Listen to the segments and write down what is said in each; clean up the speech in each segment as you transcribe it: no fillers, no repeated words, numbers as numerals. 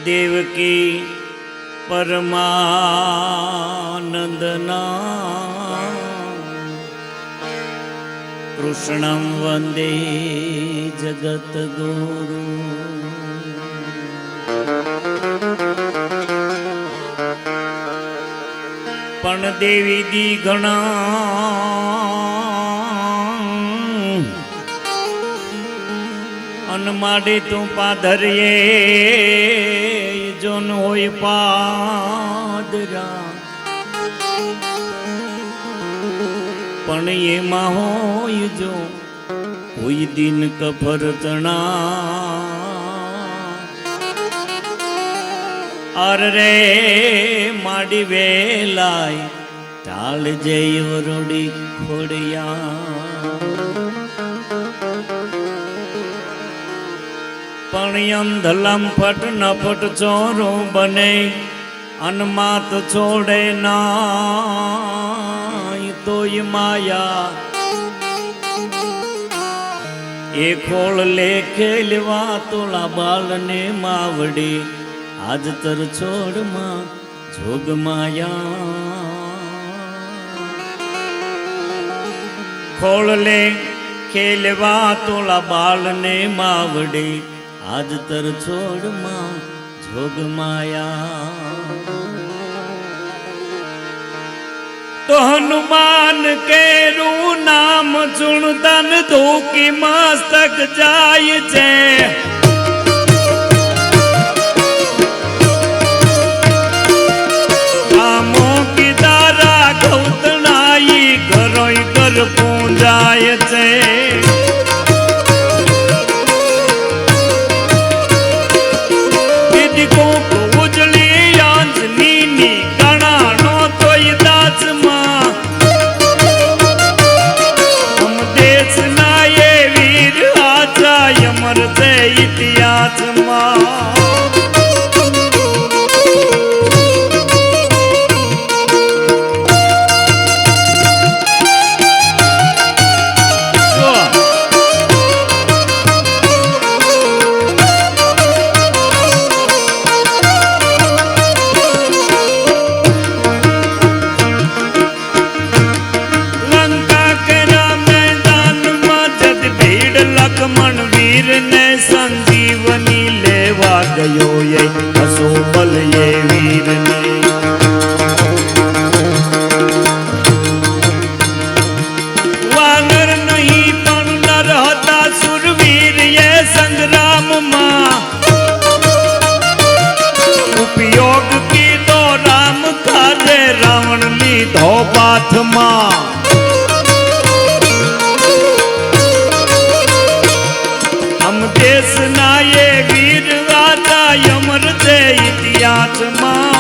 દેવકી પરમાનંદના કૃષ્ણં વંદે જગતગુરુ. પણ દેવી દી ઘણા અનમાડે તું પાધરીએ જોન હોય પાદરા, પણ એમાં હોય જો કોઈ દિન કફરતણા. અરે માડી વેલાય ટાળ જઈ વરોડી ખોડિયા, પણ અંધલમ ફટ નફટ ચોરો બને અનમાત છોડે ના તોય માયા. એ ખોળ લે ખેલવા તોલા બાળને માવડી આજ તર છોડમાં જોગ માયા. ખોળ લે ખેલવા તોલા બાળને માવડી આજ તર છોડમાં જોગ માયા. તો હનુમાન કેરું નામ ચુણતન ધોકી મસ્તક જાય છે. આમો કીધારા ગૌતણાઈ ઘરોય ઘર પૂંજાય છે. સંજીવની લેવા ગયો એ અસોબલ એ વીરને. વાનર નહીં પણ નર હતા સુરવીર એ સંગ્રામમાં. ઉપયોગ કીધો રામ કાજે રાવણ લીધો પાથમાં. દેશના એ વીર રાજા અમર છે ઇતિહાસમાં.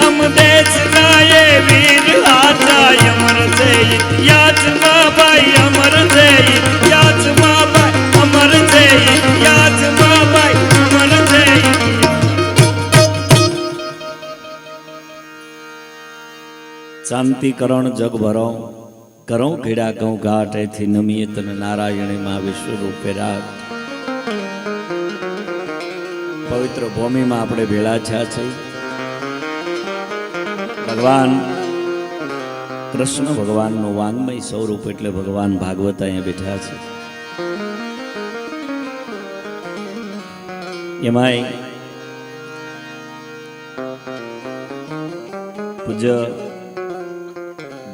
અમ દેશના એ વીર રાજા અમર છે ઇતિહાસમાં. ભાઈ અમર છે ઇતિહાસમાં. ભાઈ અમર છે ઇતિહાસમાં. ભાઈ અમર છે. શાંતિકરણ જગ ભરો કરો ખેડા કહું ઘાટ એથી નમીએ તને નારાયણે માં વિશ્વ રૂપે રાત. પવિત્ર ભૂમિમાં આપણે ભેળા થયા છે. ભગવાન કૃષ્ણ ભગવાનનું વાંગમય સ્વરૂપ એટલે ભગવાન ભાગવત અહીંયા બેઠા છે. એમાંય પૂજ્ય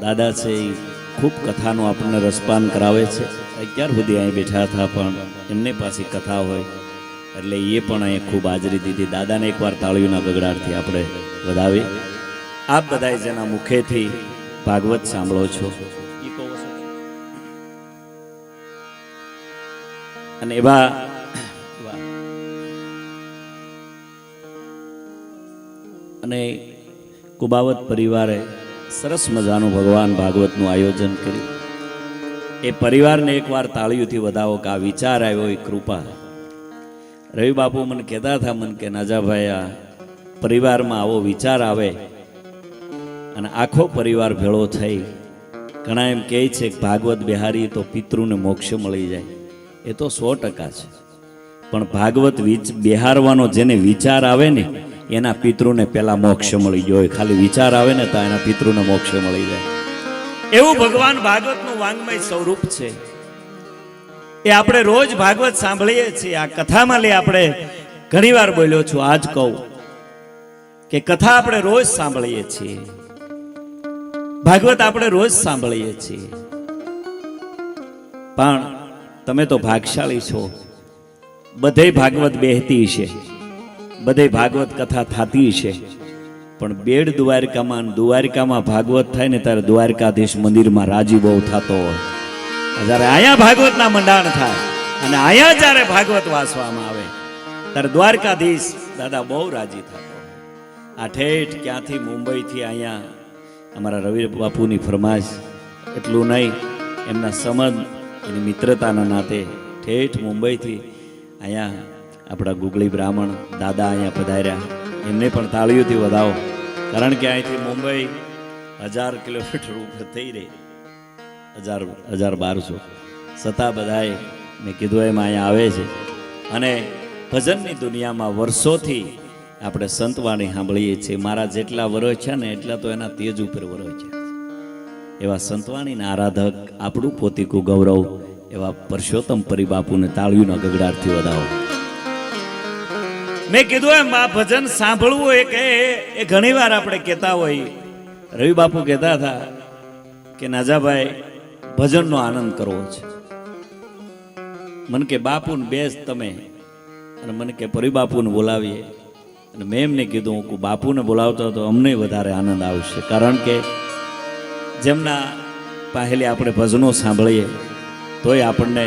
દાદા છે ખૂબ કથાનું આપણને રસપાન કરાવે છે. અત્યાર સુધી અહીં બેઠા હતા પણ એમને પાસે કથા હોય એટલે એ પણ અહીં ખૂબ હાજરી દીધી. દાદાને એકવાર તાળીઓના ગગડાટથી આપણે વધાવીએ. આપ બધાએ જેના મુખેથી ભાગવત સાંભળો છો અને એવા અને કુબાવત પરિવારે સરસ મજાનું ભગવાન ભાગવતનું આયોજન કર્યું. એ પરિવારને એકવાર તાળીઓથી વધાવો કે આ વિચાર આવ્યો એ કૃપા. રવિ બાપુ મને કહેતા હતા, મને કે નાજાભાઈ આ પરિવારમાં આવો વિચાર આવે અને આખો પરિવાર ભેળો થઈ ઘણા એમ કહે છે કે ભાગવત બિહારી તો પિતૃને મોક્ષ મળી જાય. એ તો 100% છે, પણ ભાગવત બેહારવાનો જેને વિચાર આવે ને એના પિતૃને પેલા મોક્ષ મળી જાય. ખાલી વિચાર આવે ને તો એના પિતૃને મોક્ષ મળી જાય. એવું ભગવાન ભાગવતનું વાંગમય સ્વરૂપ છે. એ આપણે રોજ ભાગવત સાંભળીએ છીએ. આ કથામાં લે આપણે ઘણી વાર બોલ્યો છું, આજ કહું કે કથા આપણે રોજ સાંભળીએ છીએ, ભાગવત આપણે રોજ સાંભળીએ છીએ, પણ તમે તો ભાગશાળી છો. બધે ભાગવત બેહતી છે, બધે ભાગવત કથા થતી છે, પણ બેડ દ્વારકામાં ભાગવત થાય ને ત્યારે દ્વારકાધીશ મંદિરમાં રાજી બહુ થતો હોય. જ્યારે અહીંયા ભાગવતના મંડાણ થાય અને અહીંયા જ્યારે ભાગવત વાંચવામાં આવે ત્યારે દ્વારકાધીશ દાદા બહુ રાજી થતો હોય. આ ઠેઠ ક્યાંથી મુંબઈથી અહીંયા અમારા રવિ બાપુની ફરમાશ, એટલું નહીં એમના સમજ એની મિત્રતાના નાતે ઠેઠ મુંબઈથી અહીંયા આપણા ગુગળી બ્રાહ્મણ દાદા અહીંયા પધાર્યા. એમને પણ તાળીઓથી વધાવો, કારણ કે અહીંથી મુંબઈ 1000 કિલોમીટર ઉપર થઈ રહી, 1200 છતાં બધાએ મેં કીધું એમ અહીંયા આવે છે. અને ભજનની દુનિયામાં વર્ષોથી આપણે સંતવાણી સાંભળીએ છીએ. મારા જેટલા વર્ષ છે ને એટલા તો એના તેજ ઉપર વર્ષ છે. એવા સંતવાણીના આરાધક, આપણું પોતીકું ગૌરવ એવા પરસોત્તમ પરિબાપુને તાળીઓના ગગડાટથી વધાવો. મેં કીધું એમ આ ભજન સાંભળવું એ ઘણી વાર આપણે કહેતા હોય. રવિ બાપુ કહેતા હતા કે નાજાભાઈ ભજનનો આનંદ કરવો છે. મને કે બાપુને બેસ તમે, અને મને કે પરિબાપુને બોલાવીએ. અને મેં એમને કીધું હું બાપુને બોલાવતો તો અમને વધારે આનંદ આવશે, કારણ કે જેમના પહેલી આપણે ભજનો સાંભળીએ તોય આપણને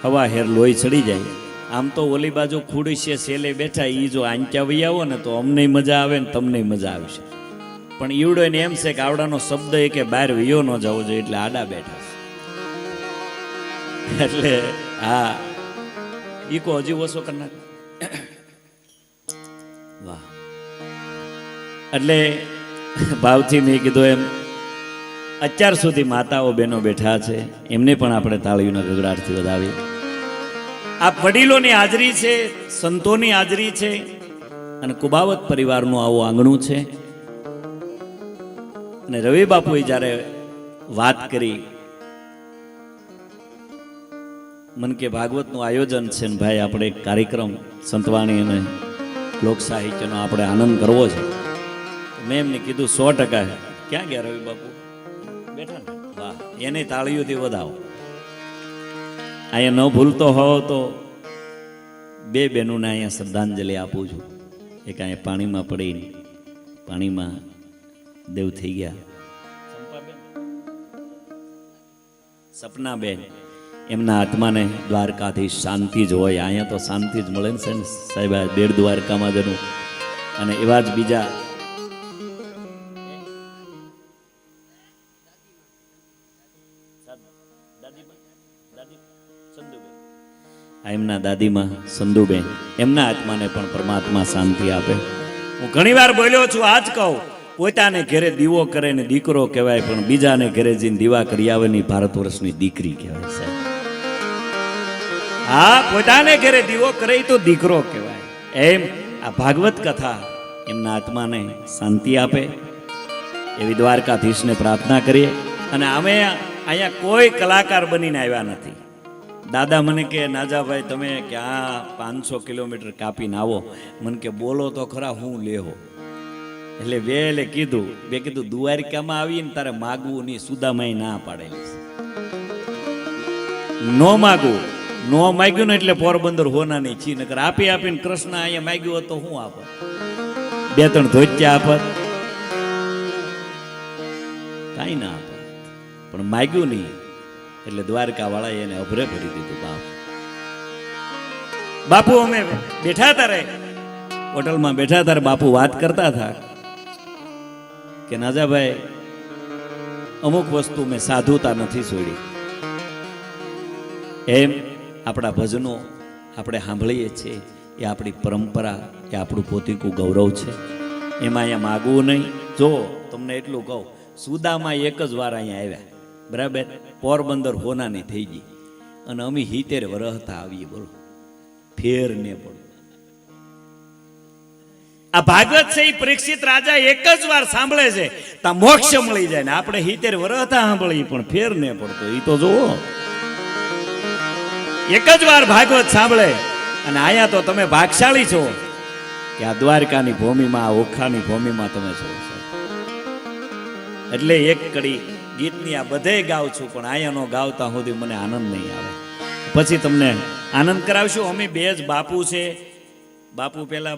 હવા હેર લોહી ચડી જાય. આમ તો ઓલી બાજુ ખુડી છે સેલે બેઠા, એ જો આંચ્યા વહી આવો ને તો અમને મજા આવે ને તમને મજા આવશે. પણ ઈવડો એને એમ છે કે આવડાનો શબ્દ એ કે બહાર વિયો ન જવો જોઈએ, એટલે આડા બેઠા છે. એટલે હા ઈકો હજી ઓછો કરી નાખ. વાહ. એટલે ભાવથી મેં કીધું એમ અત્યાર સુધી માતાઓ બહેનો બેઠા છે, એમને પણ આપણે તાળીઓના ગગડાટથી વધાવીએ. આ વડીલોની હાજરી છે, સંતોની હાજરી છે, અને કુબાવત પરિવારનું આવું આંગણું છે. અને રવિ બાપુએ જ્યારે વાત કરી, મન કે ભાગવતનું આયોજન છે ને ભાઈ આપણે એક કાર્યક્રમ સંતવાણી અને લોક સાહિત્યનો આપણે આનંદ કરવો છે. મેં એમને કીધું 100%. ક્યાં ગયા રવિ બાપુ? બેઠા ને? વાહ, એને તાળીઓથી વધાવો. અહીંયા ન ભૂલતો હોવ તો 2 બહેનોને અહીંયા શ્રદ્ધાંજલિ આપું છું. એક અહીંયા પાણીમાં પડીને પાણીમાં દેવ થઈ ગયા, સપનાબેન, એમના આત્માને દ્વારકાધીશ શાંતિ જ હોય. અહીંયા તો શાંતિ જ મળે ને સાહેબ, આ બેડ દ્વારકામાં જનું. અને એવા જ બીજા એમના દાદીમાં સંધુબેન, એમના આત્માને પણ પરમાત્મા શાંતિ આપે. હું ઘણી વાર બોલ્યો છું, આજ કહું, પોતાને ઘરે દીવો કરે ને દીકરો કહેવાય, પણ બીજાને ઘરે જઈને દીવા કરી આવે ને ભારત વર્ષની દીકરી કહેવાય સાહેબ. હા, પોતાને ઘરે દીવો કરે તો દીકરો કહેવાય. એમ આ ભાગવત કથા એમના આત્માને શાંતિ આપે એવી દ્વારકાધીશને પ્રાર્થના કરીએ. અને અમે અહીંયા કોઈ કલાકાર બનીને આવ્યા નથી. દાદા મને કે નાજાભાઈ તમે ક્યાં 500 કિલોમીટર કાપીને આવો, મને કે બોલો તો ખરા હું લેહો. એટલે કીધું દ્વારકામાં આવીને તારે માગવું નહીં, સુદામાએ ના પાડેલી છે. નો માગવું, નો માગ્યું ને એટલે પોરબંદર હોનાની છી, નકર આપીને કૃષ્ણ અહીંયા માગ્યું હતો હું આપત, 2-3 ધોત્યા આપત, કાંઈ ના આપત. પણ માગ્યું નહીં એટલે દ્વારકા વાળાએ એને અભરે ભરી દીધું. બાપુ અમે બેઠા તારે હોટલમાં બેઠા તારે બાપુ વાત કરતા હતા કે નાજાભાઈ અમુક વસ્તુ મેં સાધુતા નથી છોડી. એમ આપણા ભજનો આપણે સાંભળીએ છીએ, એ આપણી પરંપરા, એ આપણું પોતીકું ગૌરવ છે. એમાં અહીંયા માગવું નહીં. જો તમને એટલું કહું, સુદામાં એક જ વાર અહીંયા આવ્યા, બરાબર, પોરબંદર હોનાની થઈ ગઈ. અને અમે 70 વરહતા આવીએ, બોલો ફેર ને પડો. આ ભાગવત છે એ પરીક્ષિત રાજા એક જ વાર સાંભળે છે તા મોક્ષ મળી જાય ને આપણે 70 વરહતા સાંભળી પણ ફેર ને પડતો. એ તો જુઓ, એક જ વાર ભાગવત સાંભળે. અને આયા તો તમે ભાગશાળી છો કે આ દ્વારકાની ભૂમિમાં, આ ઓખાની ભૂમિમાં તમે છો. એટલે એક કડી ગીતની આ બધે ગાવ છું, પણ આયા નો ગાવતા સુધી મને આનંદ નહીં આવે. પછી તમને આનંદ કરાવશું. અમે બે જ બાપુ છે. બાપુ પેલા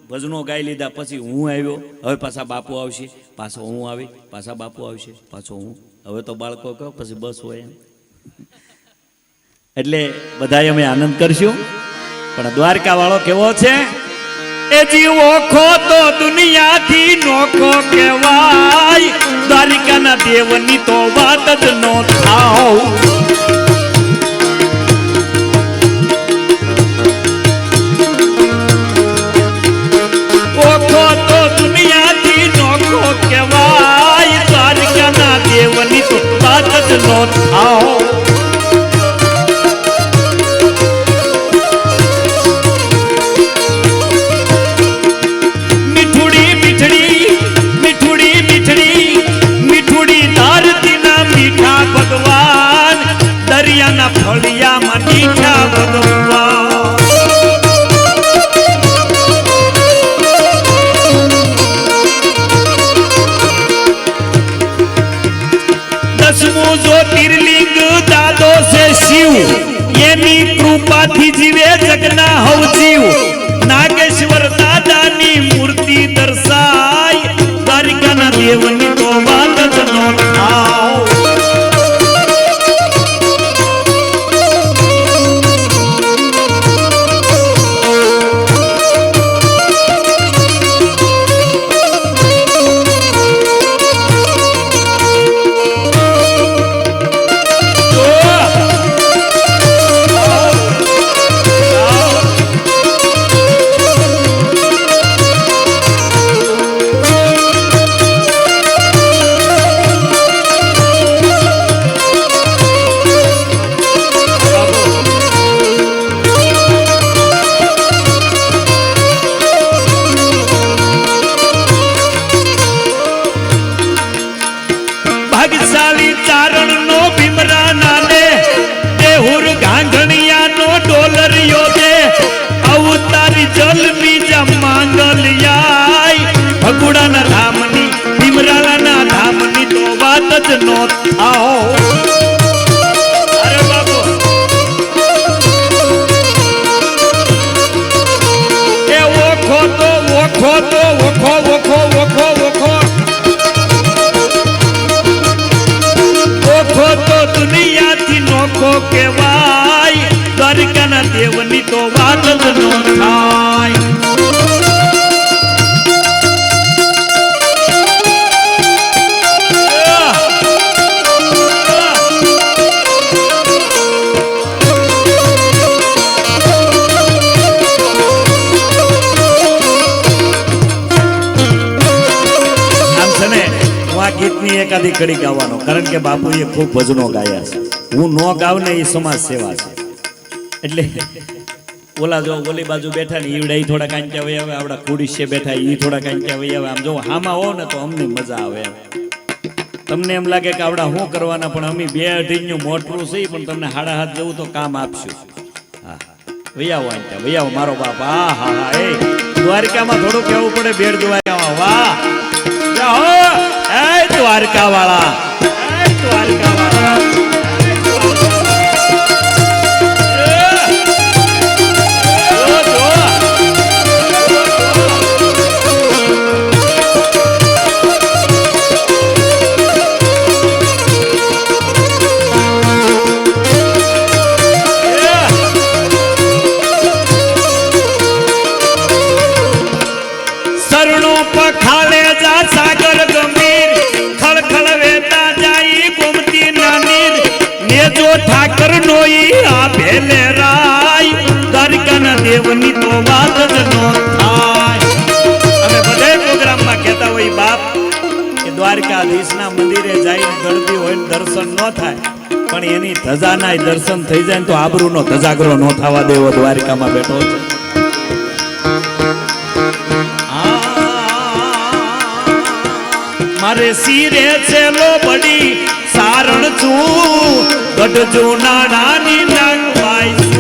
ભજનો ગાઈ લીધા, પછી હું આવ્યો, હવે પાછા બાપુ આવશે, પાછો હું આવી, પાછા બાપુ આવશે, પાછો હું. હવે તો બાળકો કહો પછી બસ હોય એમ. એટલે બધા અમે આનંદ કરશું. પણ દ્વારકા વાળો કેવો છે? એ જીવો ખો તો દુનિયાથી નોખો કહેવાય, દ્વારિકાના દેવની તો વાત જ નો થાવ. ઓખો તો દુનિયાથી નોખો કહેવાય, દ્વારિકાના દેવની તો વાત જ નો થાવ. ફળિયામાં મીઠા ભગવાન, દસમું જ્યોતિર્લિંગ દાદો છે શિવ, એની કૃપાથી જીવે જગના હવ જીવ. નાગેશ્વર દાદાની મૂર્તિ દર્શાય, દ્વારિકાના દેવની તો વાત જ નો થાવ. ભગુડાના ધામની, ભીમરાલાના ધામની તો વાત જ નો થાવ. અરે બાબુ, એ ઓખો તો ઓખો તો ઓખો ઓખો ઓખો ઓખો ઓખો તો દુનિયાથી નોખો કહેવાય, દ્વારિકાના દેવની તો વાત જ નો થાય. ગીતની એકાદી કડી ગાવાનો, કારણ કે બાપુએ ખૂબ ભજનો ગાયા છે. હું નો ગાવ ને એ સમાજ સેવા છે. એટલે ઓલા જો ઓલી બાજુ બેઠા ને ઈવડા થોડા કાંચા વહી આવે, આપડા કુડીશે બેઠા ઈ થોડા કાંચા વહી આવે. આમ જો હામાં હો ને તો અમને મજા આવે. તમને એમ લાગે કે આવડા શું કરવાના, પણ અમે 2 અઢીનું મોટરું છે, પણ તમને હાડા હાથ જવું તો કામ આપશું. હા, વૈયાવો આંચા વૈયાવો મારો બાપ. હા હા હા, એ દ્વારકામાં થોડું કહેવું પડે, બેડ જોવા. વાહ દ્વારકા વાળા, દ્વારકા વાળા. સરણો પખાડે જા સાગર ગંભીર, ખળખળ વેતા જાય ગોમતી નાની, નેજો ઠાકર નોઈ આ ભેલે રાય, દ્વારકાના દેવની તો વાત જ નો થાય. અમે બધા પ્રોગ્રામમાં કહેતા હોય બાપ કે દ્વારકાધીશના મંદિરે જઈને ગળદી હોય દર્શન ન થાય પણ એની ધજાના દર્શન થઈ જાય તો આબરૂનો ધજાગરો ન થવા દેવો દ્વારિકામાં બેઠો છે. મારે સિરે છે લો બડી સારણ છું ગઢ જૂના નાની નાગભાઈ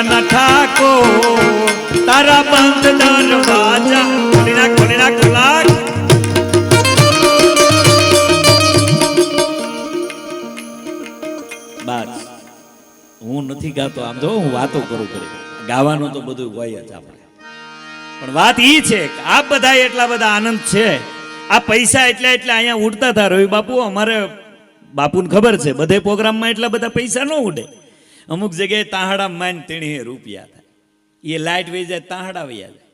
ના ઠાકો તારા બંધ દરવાજા ખોલી નાખ ખોલાક. બસ હું નથી ગાતો, આમ જો હું વાતો કરું કરી, ગાવાનું તો બધું હોય જ આપણે. પણ વાત ઈ છે કે આ બધા એટલા બધા આનંદ છે, આ પૈસા એટલે અહીંયા ઉડતા હતા. રવિ બાપુ અમારે બાપુને ખબર છે બધે પ્રોગ્રામમાં એટલા બધા પૈસા ન ઉડે. અમુક જગ્યાએ તાહડા માન તેણી રૂપિયા થાય, એ લાઈટ વહી જાય તાહડા વૈયા જાય,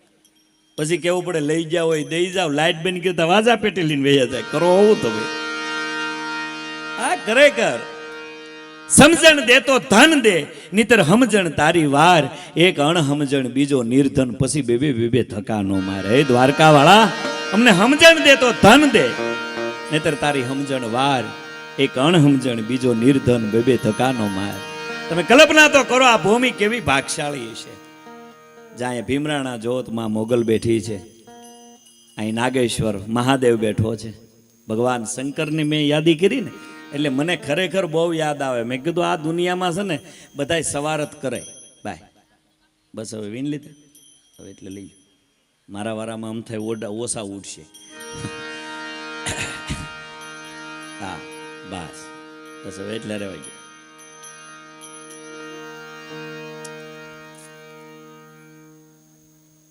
પછી કેવું પડે લઈ જાવ હોય દઈ જાવ, લાઈટ બંધ કરતા વાજા પેટે લઈને વૈયા જાય. કરો હોવું તો ભાઈ આ ખરેખર સમજણ દે તો ધન દે, નીતર સમજણ તારી વાર, એક અણહમજણ બીજો નિર્ધન, પછી બે ધક્કા નો મારે. હે દ્વારકા વાળા અમને સમજણ દે તો ધન દે, નીતર તારી સમજણ વાર, એક અણહમજણ બીજો નિર્ધન, બે ધક્કા નો માર. તમે કલ્પના તો કરો આ ભૂમિ કેવી ભાગશાળી છે. જ્યાં ભીમરાણા જોતમાં મોગલ બેઠી છે, અહીં નાગેશ્વર મહાદેવ બેઠો છે. ભગવાન શંકરની મેં યાદી કરી ને એટલે મને ખરેખર બહુ યાદ આવે. મેં કીધું આ દુનિયામાં છે ને બધા સવારત કરે બાય, બસ હવે વીન લીધે હવે એટલે લઈ મારા વારામાં આમ થાય ઓછા ઉઠશે. હા બસ બસ હવે એટલે રહેવાય ગયું.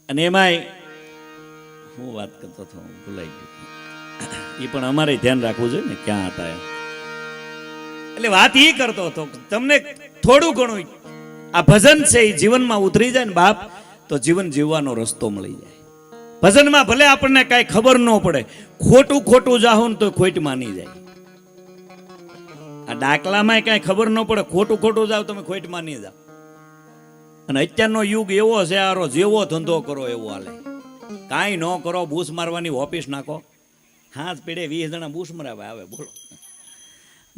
અને એમાંય હું વાત કરતો હતો ભૂલાઈ ગયું, એ પણ અમારે ધ્યાન રાખવું જોઈએ ને ક્યાં હતા એમ. એટલે વાત એ કરતો હતો તમને થોડું ઘણું આ ભજન છે એ જીવનમાં ઉતરી જાય ને બાપ તો જીવન જીવવાનો રસ્તો મળી જાય. ભજનમાં ભલે આપણને કાંઈ ખબર ન પડે, ખોટું જાહો ને તો ખોટ માની જાય. આ ડાકલામાં કાંઈ ખબર ન પડે, ખોટું જાવ તમે ખોટ માની જાવ. અને અત્યારનો યુગ એવો છે, આરો જેવો ધંધો કરો એવો હાલે. કાંઈ ન કરો, બૂસ મારવાની ઓફિસ નાખો, હાથ પીડે 20 જણા બૂસ મરાવે આવે. બોલો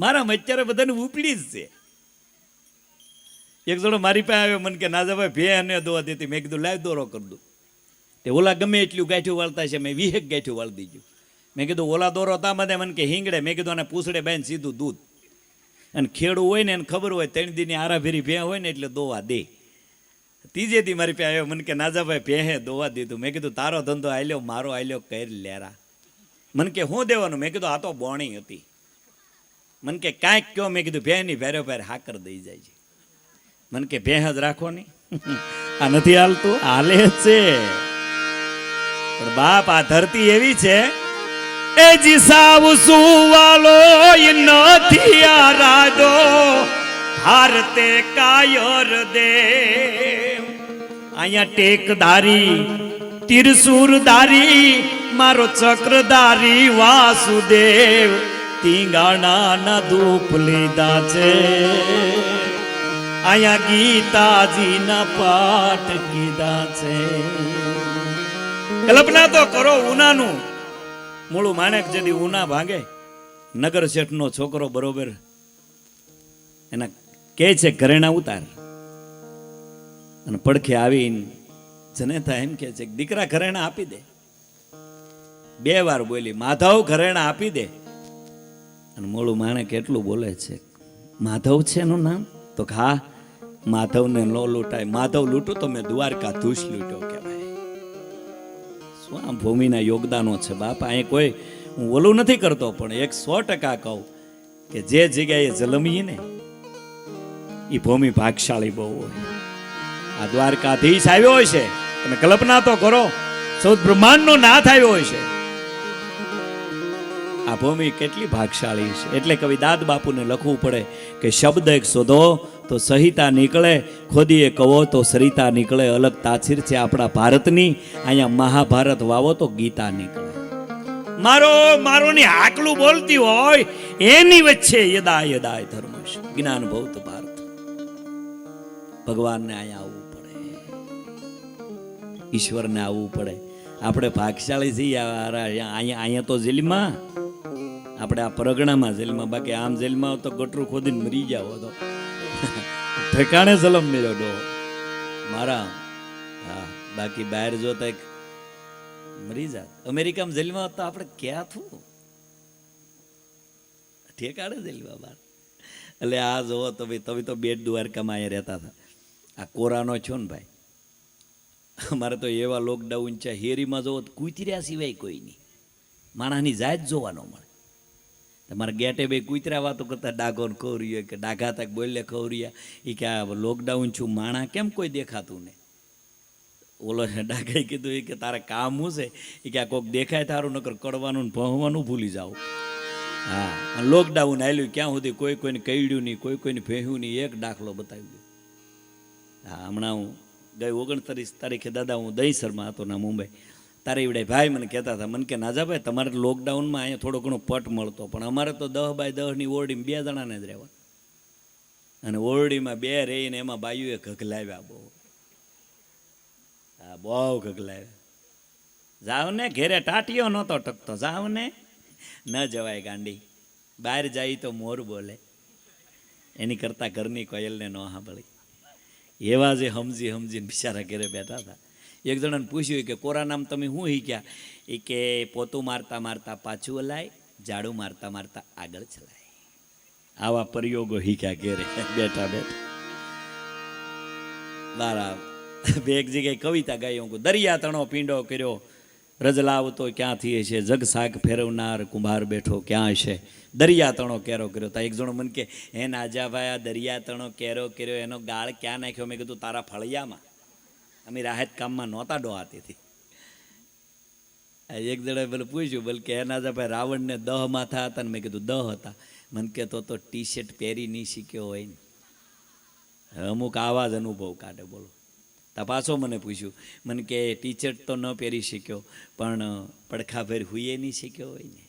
મારામાં અત્યારે બધાને ઉપડી જ છે. એક જણો મારી પાસે આવ્યો, મને કે નાજાભાઈ ભે અને દોવા દેતી. મેં કીધું લાવ દોરો કરી દઉં. તે ઓલા ગમે એટલું ગાંઠ્યું વાળતા છે, મેં 20 ગાંઠ્યું વાળી દીધું. મેં કીધું ઓલા દોરો તા મને કે હિંગડે. મેં કીધું આને પૂછડે બેન સીધું દૂધ. અને ખેડૂ હોય ને એને ખબર હોય 3 દીની આરાફેરી ભે હોય ને એટલે દોવા દે. ત્રીજે દી મારી પાસે આવ્યો, મને કે નાજાભાઈ ભેહે દોવા દીધું. મેં કીધું તારો ધંધો આલ્યો, મારો આલ્યો કરી લેરા. મને કે શું દેવાનું? મેં કીધું આ તો બોણી હતી. મને કે કાંઈક કયો? મેં કીધું ભેહની ભેરે ભેર હાકર દઈ જાય છે. મને કે ભેહ જ રાખો ની, આ નથી હાલતું, હાલે છે. પણ બાપ આ ધરતી એવી છે એ જી સાવ સુવાલો નથી આ રાજો હારતે કાયર દે. અહીંયા ટેકદારી તિરસુરદારી મારો ચક્રધારી વાસુદેવ તીંગાણા ધૂપ લીધા છે. અહીંયા ગીતાજીના પાઠ કીધા છે. કલ્પના તો કરો ઉનાનું મૂળું માણેક જદી ઉના ભાંગે, નગર શેઠનો છોકરો બરોબર એના કે છે ઘરેણા ઉતાર, અને પડખે આવીને જનેતા એમ કે છે દીકરા ઘરેણા આપી દે. 2 વાર બોલી માધવ ઘરેણા આપી દે. અને મોળું માણેક એટલું બોલે છે માધવ છે એનું નામ? તો હા, માધવને ન લૂંટાય, માધવ લૂંટું તો મેં દ્વારકાધીશ લૂંટ્યો કહેવાય. શું આ ભૂમિના યોગદાનો છે બાપ. અહીં કોઈ હું ઓલું નથી કરતો, પણ 100% કહું કે જે જગ્યાએ જલમીએ ને એ ભૂમિ ભાગશાળી બહુ હોય. આ દ્વારકાધીશ આવ્યો હોય છે, તમે કલ્પના તો કરો, સૌ બ્રહ્માંડનો નાથ આવ્યો હોય છે. આ ભૂમિ કેટલી ભાગશાળી છે. એટલે કવિ દાદ બાપુને લખવું પડે કે શબ્દ એક શોધો તો સહિતા નીકળે, ખોદીએ કહો તો સરિતા નીકળે. અલગ તાસીર છે આપણા ભારતની. અહીંયા મહાભારત વાવો તો ગીતા નીકળે. મારો મારો ની આકલું બોલતી હોય એની વચ્ચે યદા યદાય ધર્મશ જ્ઞાન ભૌત ભારત. ભગવાનને અહીંયા આવવું પડે, ઈશ્વરને આવવું પડે. આપણે ભાગશાળી છીએ. અહીંયા તો જેલમાં, આપણે આ પરગણામાં જેલમાં, બાકી આમ જેલમાં તો ગટરું ખોદીને મરી જાવ તો ઠેકાણે સલમ મળ્યો ડો મારા. હા, બાકી બહાર જોતા મરી જાત. અમેરિકામાં જેલમાં તો આપણે ક્યાં થયું, ઠેકાણે જેલમાં બાર. એટલે આ જોવો તો ભાઈ, તમે તો બેટ દ્વારકામાં અહીંયા રહેતા હતા. આ કોરાનો છો ને ભાઈ, અમારે તો એવા લોકડાઉન છે. હેરીમાં જોવો તો કૂતર્યા સિવાય કોઈ નહીં, માણસની જાત જોવાનો મળે. તમારે ગેટે બે કૂતરા વાતો કરતા, ડાઘો ખવરીએ કે ડાઘા તક બોલે ખવરીયા. એ કે આ લોકડાઉન છું, માણા કેમ કોઈ દેખાતું ને? ઓલો ડાઘાએ કીધું એ કે તારે કામ શું છે? એ કે આ કોઈક દેખાય તારું, નકર કડવાનું ભણવાનું ભૂલી જાવ. હા, લોકડાઉન આવેલું ક્યાં સુધી કોઈ કોઈને કઈડ્યું નહીં, કોઈ કોઈને ભેહ્યું નહીં. એક દાખલો બતાવી દઉં. હા, હમણાં હું ગઈ 29 તારીખે દાદા હું દહીસરમાં હતો ના મુંબઈ. તારે એવડે ભાઈ મને કહેતા હતા, મને કે નાજાભાઈ તમારે લોકડાઉનમાં અહીંયા થોડો ઘણો પટ મળતો, પણ અમારે તો 10 બાય 10ની ઓરડીમાં 2 જણાને જ રહેવા. અને ઓરડીમાં 2 રહીને એમાં બાયુએ ઘગલાવ્યા બહુ. હા, બહુ ઘગલાવ્યા. જાવ ને ઘેરે ટાટીઓ નહોતો ટકતો. જાવ ને, ન જવાય ગાંડી. બહાર જાય તો મોર બોલે, એની કરતાં ઘરની કોયલને ન સાંભળી. એવા જે સમજી સમજીને બિચારા ઘરે બેઠા હતા. એક જણાને પૂછ્યું કે કોરાનામ તમે શું શીખ્યા? એ કે પોતું મારતા મારતા પાછું હલાય, ઝાડું મારતા મારતા આગળ ચલાય. આવા પ્રયોગો શીખ્યા ઘેરે બેઠા બેઠા. મારા એક જગ્યાએ કવિતા ગાઈ, હું દરિયા તણો પીંડો કર્યો, રજલાવ તો ક્યાંથી હશે, જગ શાક ફેરવનાર કુંભાર બેઠો ક્યાં હશે. દરિયા તણો કેરો કર્યો. તા એક જણો મને કે હે નાજાભાઈ આ દરિયા તણો કેરો કર્યો એનો ગાળ ક્યાં નાખ્યો? મેં કીધું તારા ફળિયામાં. અમે રાહત કામમાં નહોતા ડોહાતી હતી. એક જણાએ બોલે પૂછ્યું, બોલ કે હે નાજાભાઈ રાવણને 10 માથા હતા ને? મેં કીધું 10 હતા. મને કે તો ટી શર્ટ પહેરી નહીં શીખ્યો હોય ને. અમુક આવા જ અનુભવ કાઢે. બોલો. તા પાછો મને પૂછ્યું, મને કે ટી શર્ટ તો ન પહેરી શીખ્યો, પણ પડખાભેર હુઈએ નહીં શીખ્યો હોય ને.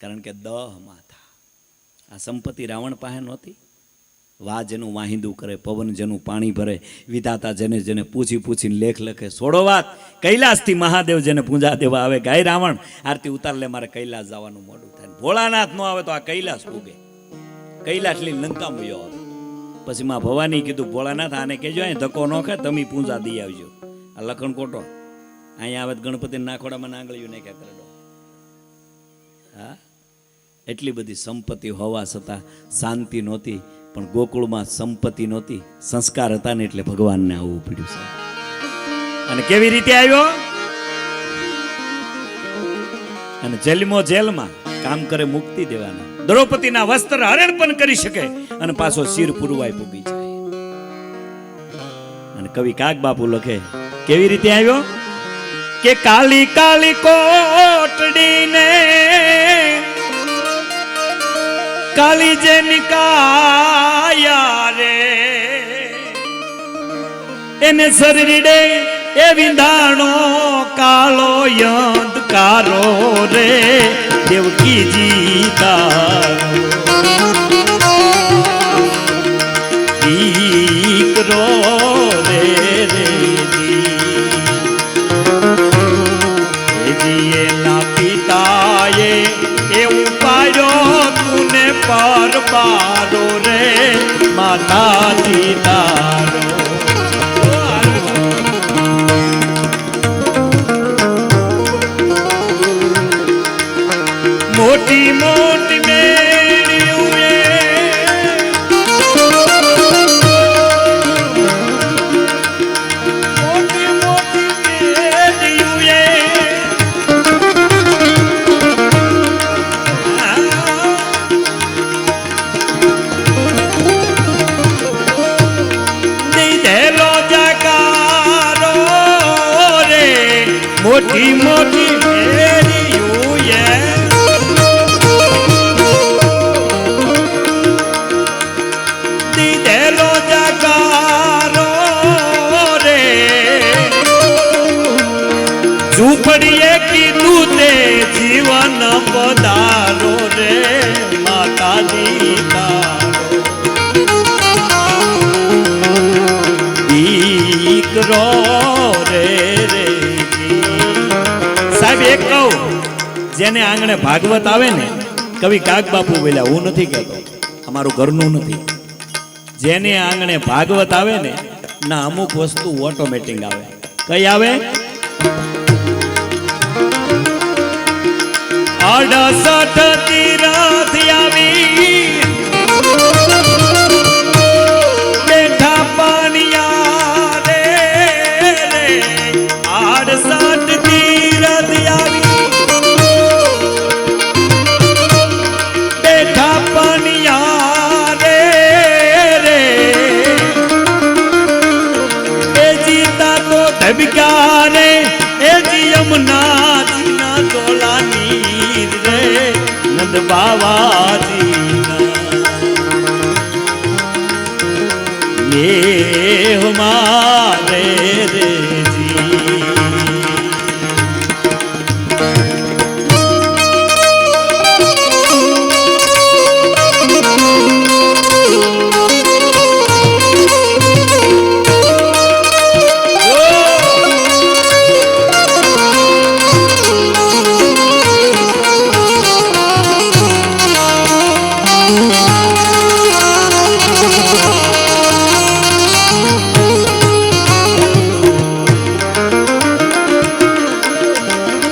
કારણ કે 10 માથા. આ સંપત્તિ રાવણ પાસે નહોતી. વા જેનું વાહિંદું કરે, પવન જેનું પાણી ભરે, વિધાતા જેને જેને પૂછી પૂછીને લેખ લખે. છોડો વાત, કૈલાસથી મહાદેવ જેને પૂજા દેવા આવે. ગાય રાવણ આરતી ઉતાર લે, મારે કૈલાસ જવાનું મોડું થાય. ભોળાનાથ ન આવે તો આ કૈલાસ ઉગે. કૈલાસ લઈને લંકા મૂયો આવે. પછી માં ભવાની કીધું, ભોળાનાથ આને કહેજો અહીં ધક્કો ન ખાય, તમે પૂંજા દઈ આવજો. આ લખણ કોટો અહીંયા આવે ગણપતિ નાખોડામાં આંગળીઓ નાખ્યા કરે. હા, એટલી બધી સંપત્તિ હોવા છતાં શાંતિ નહોતી. પણ ગોકુળમાં સંપત્તિ નહોતી, સંસ્કાર હતા ને એટલે ભગવાનને આવવું પડ્યું છે. અને કેવી રીતે આવ્યો? અને જેલમાં કામ કરે મુક્તિ દેવાના. દ્રૌપદીના વસ્ત્ર હરણ પણ કરી શકે અને પાછો શિર પુરવાય પૂગી જાય. અને કવિ કાગ બાપુ લખે કેવી રીતે આવ્યો કે કાલી કાલી કોટડીને કાલી જે નિકાયા રે એને શરીરે એ વિંધાણો કાળો અંધકારો રે દેવકીજી તારો દીકરો રે રે જી એના પિતાએ એવું પાડ્યો તુને પર બારો રે માતાજી તારો મોટી મોટી મેળીઓએ મોટી મોટી મેળીઓએ દીધેલો જગારો રે મોટી મોટી મેળીઓએ દીધેલો ઝૂંપડીએ કીધું તે જીવન પધારો રે માતાજી તારો દીકરો રે રે સાહેબ એક કહું, જેને આંગણે ભાગવત આવે ને, કવિ કાગ બાપુ બોલ્યા, હું નથી કહેતો, અમારું ઘરનું નથી, જેને આંગણે ભાગવત આવે ને ના અમુક વસ્તુ ઓટોમેટિક આવે. કઈ આવે? 68 તીરથ આવી બેઠા પાણિયા રે 68 તીરથ આવી બેઠા પાણિયા રે એ જીતા તો ધબક્યા રે એ જી યમુના જીના ડોલાની રે નંદ બાવાજીના એ મારે રે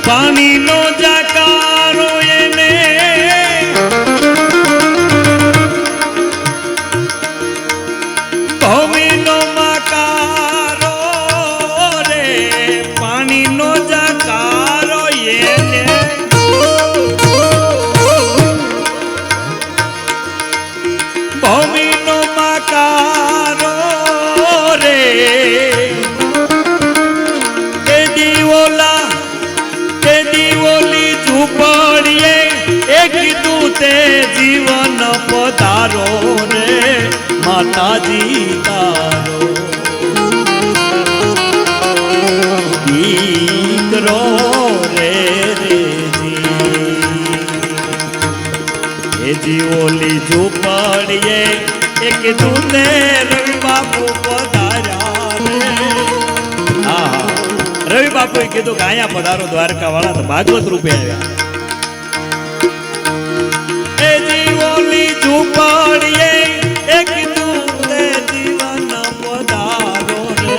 પાણીનો જાકારો એને ભૂમિનો માકારો રે પાણીનો જાકારો એને ભૂમિનો માકારો રે એ દીવોલા ઓલી ઝૂંપડીએ એ કીધું તે જીવન પધારો રે માતાજી તારો દીકરો રે એ જી ઓલી ઝૂંપડીએ એ કીધું તે રવિ બાપુ પધાર્યા રે. હા, રવિ બાપુએ કીધું કે અહીંયા પધારો દ્વારકા વાળા, તો ભાગવત રૂપે આવ્યા. એ જીવોલી ઝૂંપડીએ એ કીધું તે જીવન પધારો રે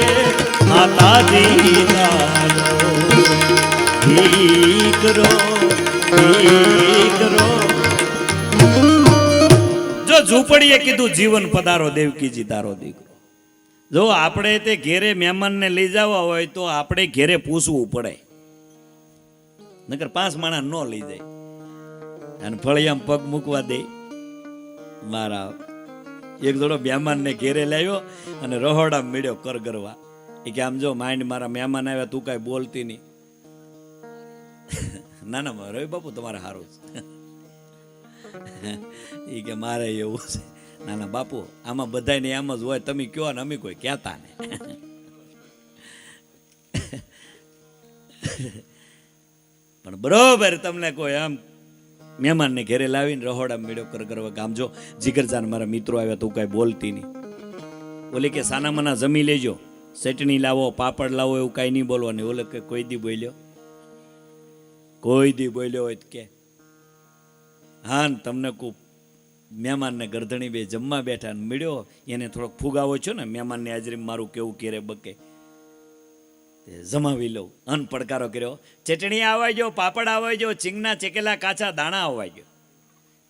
માતાજી તારો દીકરો દીકરો. જો ઝૂંપડીએ કીધું જીવન પધારો દેવકીજી તારો દીકરો. જો આપણે તે ઘેરે મહેમાનને લઈ જવા હોય તો આપણે ઘેરે પૂછવું પડે, નકર 5 માણસ ન લઈ જાય અને ફળિયામાં પગ મૂકવા દે. મારા એક જોડો મહેમાનને ઘેરે લાવ્યો અને રહોડા મળ્યો કરગરવા. એ કે આમ જો માઇન્ડ મારા મહેમાન આવ્યા, તું કાંઈ બોલતી નહીં. ના ના રવિ બાપુ તમારે સારું છે. એ કે મારે એવું છે. ના ના બાપુ, આમાં બધાને એમ જ હોય, તમે કયો ને અમે કોઈ કહેતા ને. પણ બરોબર તમને કોઈ આમ મહેમાનને ઘેરે લાવીને રહોડા મેળો કરવા ગામ. જો જીગરજાન મારા મિત્રો આવ્યા, તું કાંઈ બોલતી નહીં. ઓલે કે સાના મના જમી લેજો, ચટણી લાવો, પાપડ લાવો, એવું કાંઈ નહીં બોલવાનું. ઓલે કે કોઈ દી બોલ્યો, કોઈ દી બોલ્યો હોય કે હા તમને ખૂબ મહેમાનને ગરધણી બે જમવા બેઠા ને મળ્યો, એને થોડોક ફુગાવો છો ને મહેમાનની હાજરીમાં મારું કેવું કેરે બકે જમાવી લઉં. અન પડકારો કર્યો, ચટણી આવવા ગયો, પાપડ આવવા ગયો, ચીંગના ચેકેલા કાચા દાણા આવવા ગયો.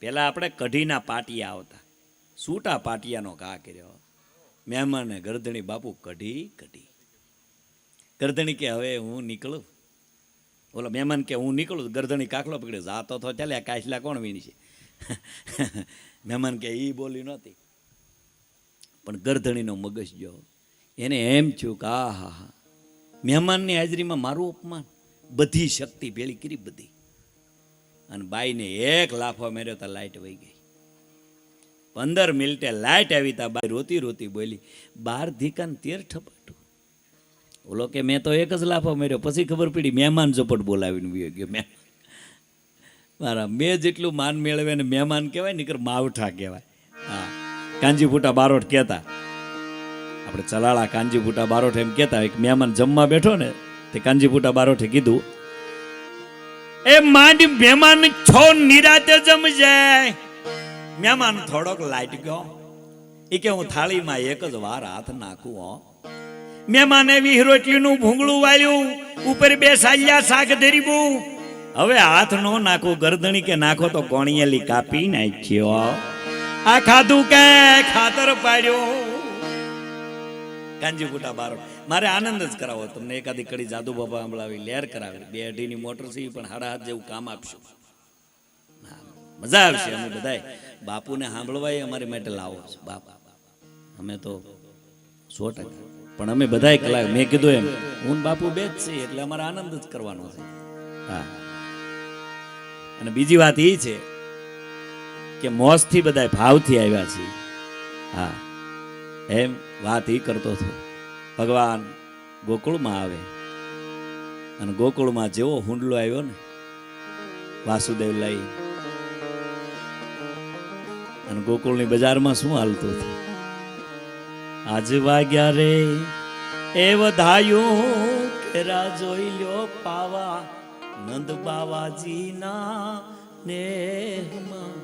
પેલા આપણે કઢીના પાટિયા આવતા, સૂટા પાટિયાનો ઘા કર્યો. મહેમાનને ગરધણી બાપુ કઢી કઢી. ગરધણી કે હવે હું નીકળું. ઓલો મહેમાન કે હું નીકળું. ગરધણી કાખલો પકડ્યો, જાતો તો ચાલે, આ કાચલા કોણ વીણી છે. મહેમાન કે એ બોલી નહોતી, પણ ગરધણીનો મગજ જો એને એમ થયું કે આ હા હા મહેમાનની હાજરીમાં મારું અપમાન. બધી શક્તિ ભેળી કરી બધી, અને બાઈને એક લાફો માર્યો તો લાઈટ વહી ગઈ. 15 મિનિટે લાઈટ આવી તા બાઈ રોતી રોતી બોલી, 12 ધીકાન 13 ઠપાટું. ઓલો કે મેં તો એક જ લાફો માર્યો, પછી ખબર પડી મહેમાન ઝપટ બોલાવીને વયો ગયો. મેં મારા મેં જેટલું માન મેળવે ને મહેમાન કહેવાય ને માવઠા કહેવાય. હા, કાંજીફૂટા બારોટ કહેતા, આપણે ચલાળા કાંજીફૂટા બારોટ એમ કહેતા. એક મહેમાન જમવા બેઠો ને તે કાંજીફૂટા બારોટે કીધું, એ માંડી મહેમાન છો નિરાતે જમજે. મહેમાન થોડોક લાઈટ ગયો, એ કે હું થાળીમાં એક જ વાર હાથ નાખું. હો, મહેમાને એવી રોટલીનું ભૂંગળું વાળ્યું, ઉપર બે સાલિયા શાક ધરીબું. હવે હાથ નો નાખો, ગરદણી કે નાખો તો કોણિયેલી કાપી નાખ્યો. આ ખાધું કે ખાતર પાડ્યો. કાંજીફૂટા બારોટ મારે આનંદ જ કરાવો તમને. એકાદી કડી જાદુ બાબા સાંભળાવી, લેર કરાવી. 2 અઢીની મોટર છે પણ 7.5 જેવું કામ આપશું. મજા આવશે. અમે બધાય બાપુને સાંભળવા અમારી માટે લાવો છો બાપા. અમે તો 100%, પણ અમે બધાય કલાક મેં કીધું એમ હું બાપુ બે જ છીએ એટલે અમારે આનંદ જ કરવાનો છે. હા, અને બીજી વાત એ છે કે મોજથી બધા ભાવથી આવ્યા છીએ. હા, એમ વાત એ કરતો હતો. ભગવાન ગોકુળમાં આવે અને ગોકુળમાં જેવો હુંડલો આવ્યો ને વાસુદેવ લઈ, અને ગોકુળની બજારમાં શું હાલતું હતું? આજ વાગ્યા રે એ વધાયું કે જોઈ લ્યો પાવા નંદ બાવાજીના નેહમાં.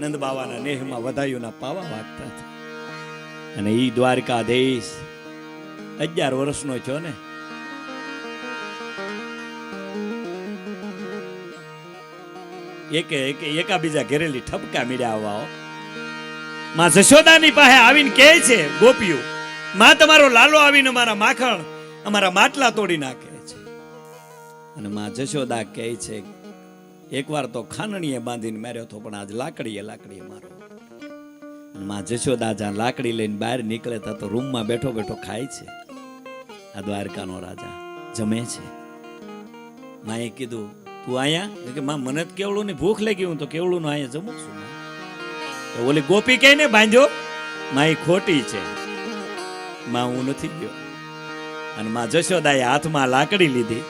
નંદ બાવાના નેહમાં વધાયુંના પાવા વાગતા હતા. અને ઈ દ્વારકાધીશ 11 વર્ષનો છો ને, એકાબીજા ઘેરેલી ઠપકા મીડ્યા આવવા. માં જશોદાની પાસે આવીને કહે છે ગોપીઓ, માં તમારો લાલો આવીને અમારા માખણ અમારા માટલા તોડી નાખે છે. અને માં જશોદા કહે છે એકવાર તો ખાનણીએ બાંધીને માર્યો હતો, પણ આજ લાકડીએ મારો. અને માં જશોદા જ્યાં લાકડી લઈને બહાર નીકળે તો રૂમમાં બેઠો બેઠો ખાય છે. આ દ્વારકાનો રાજા જમે છે. માએ કીધું તું અહીંયા? કે માં મને કેવડું ની ભૂખ લાગી, હું તો કેવડું નું અહીંયા જમું છું. ઓલી ગોપી કઈ ને બાંધ્યો, માં એ ખોટી છે, માં હું નથી ગયો. અને માં જશોદાએ હાથમાં લાકડી લીધી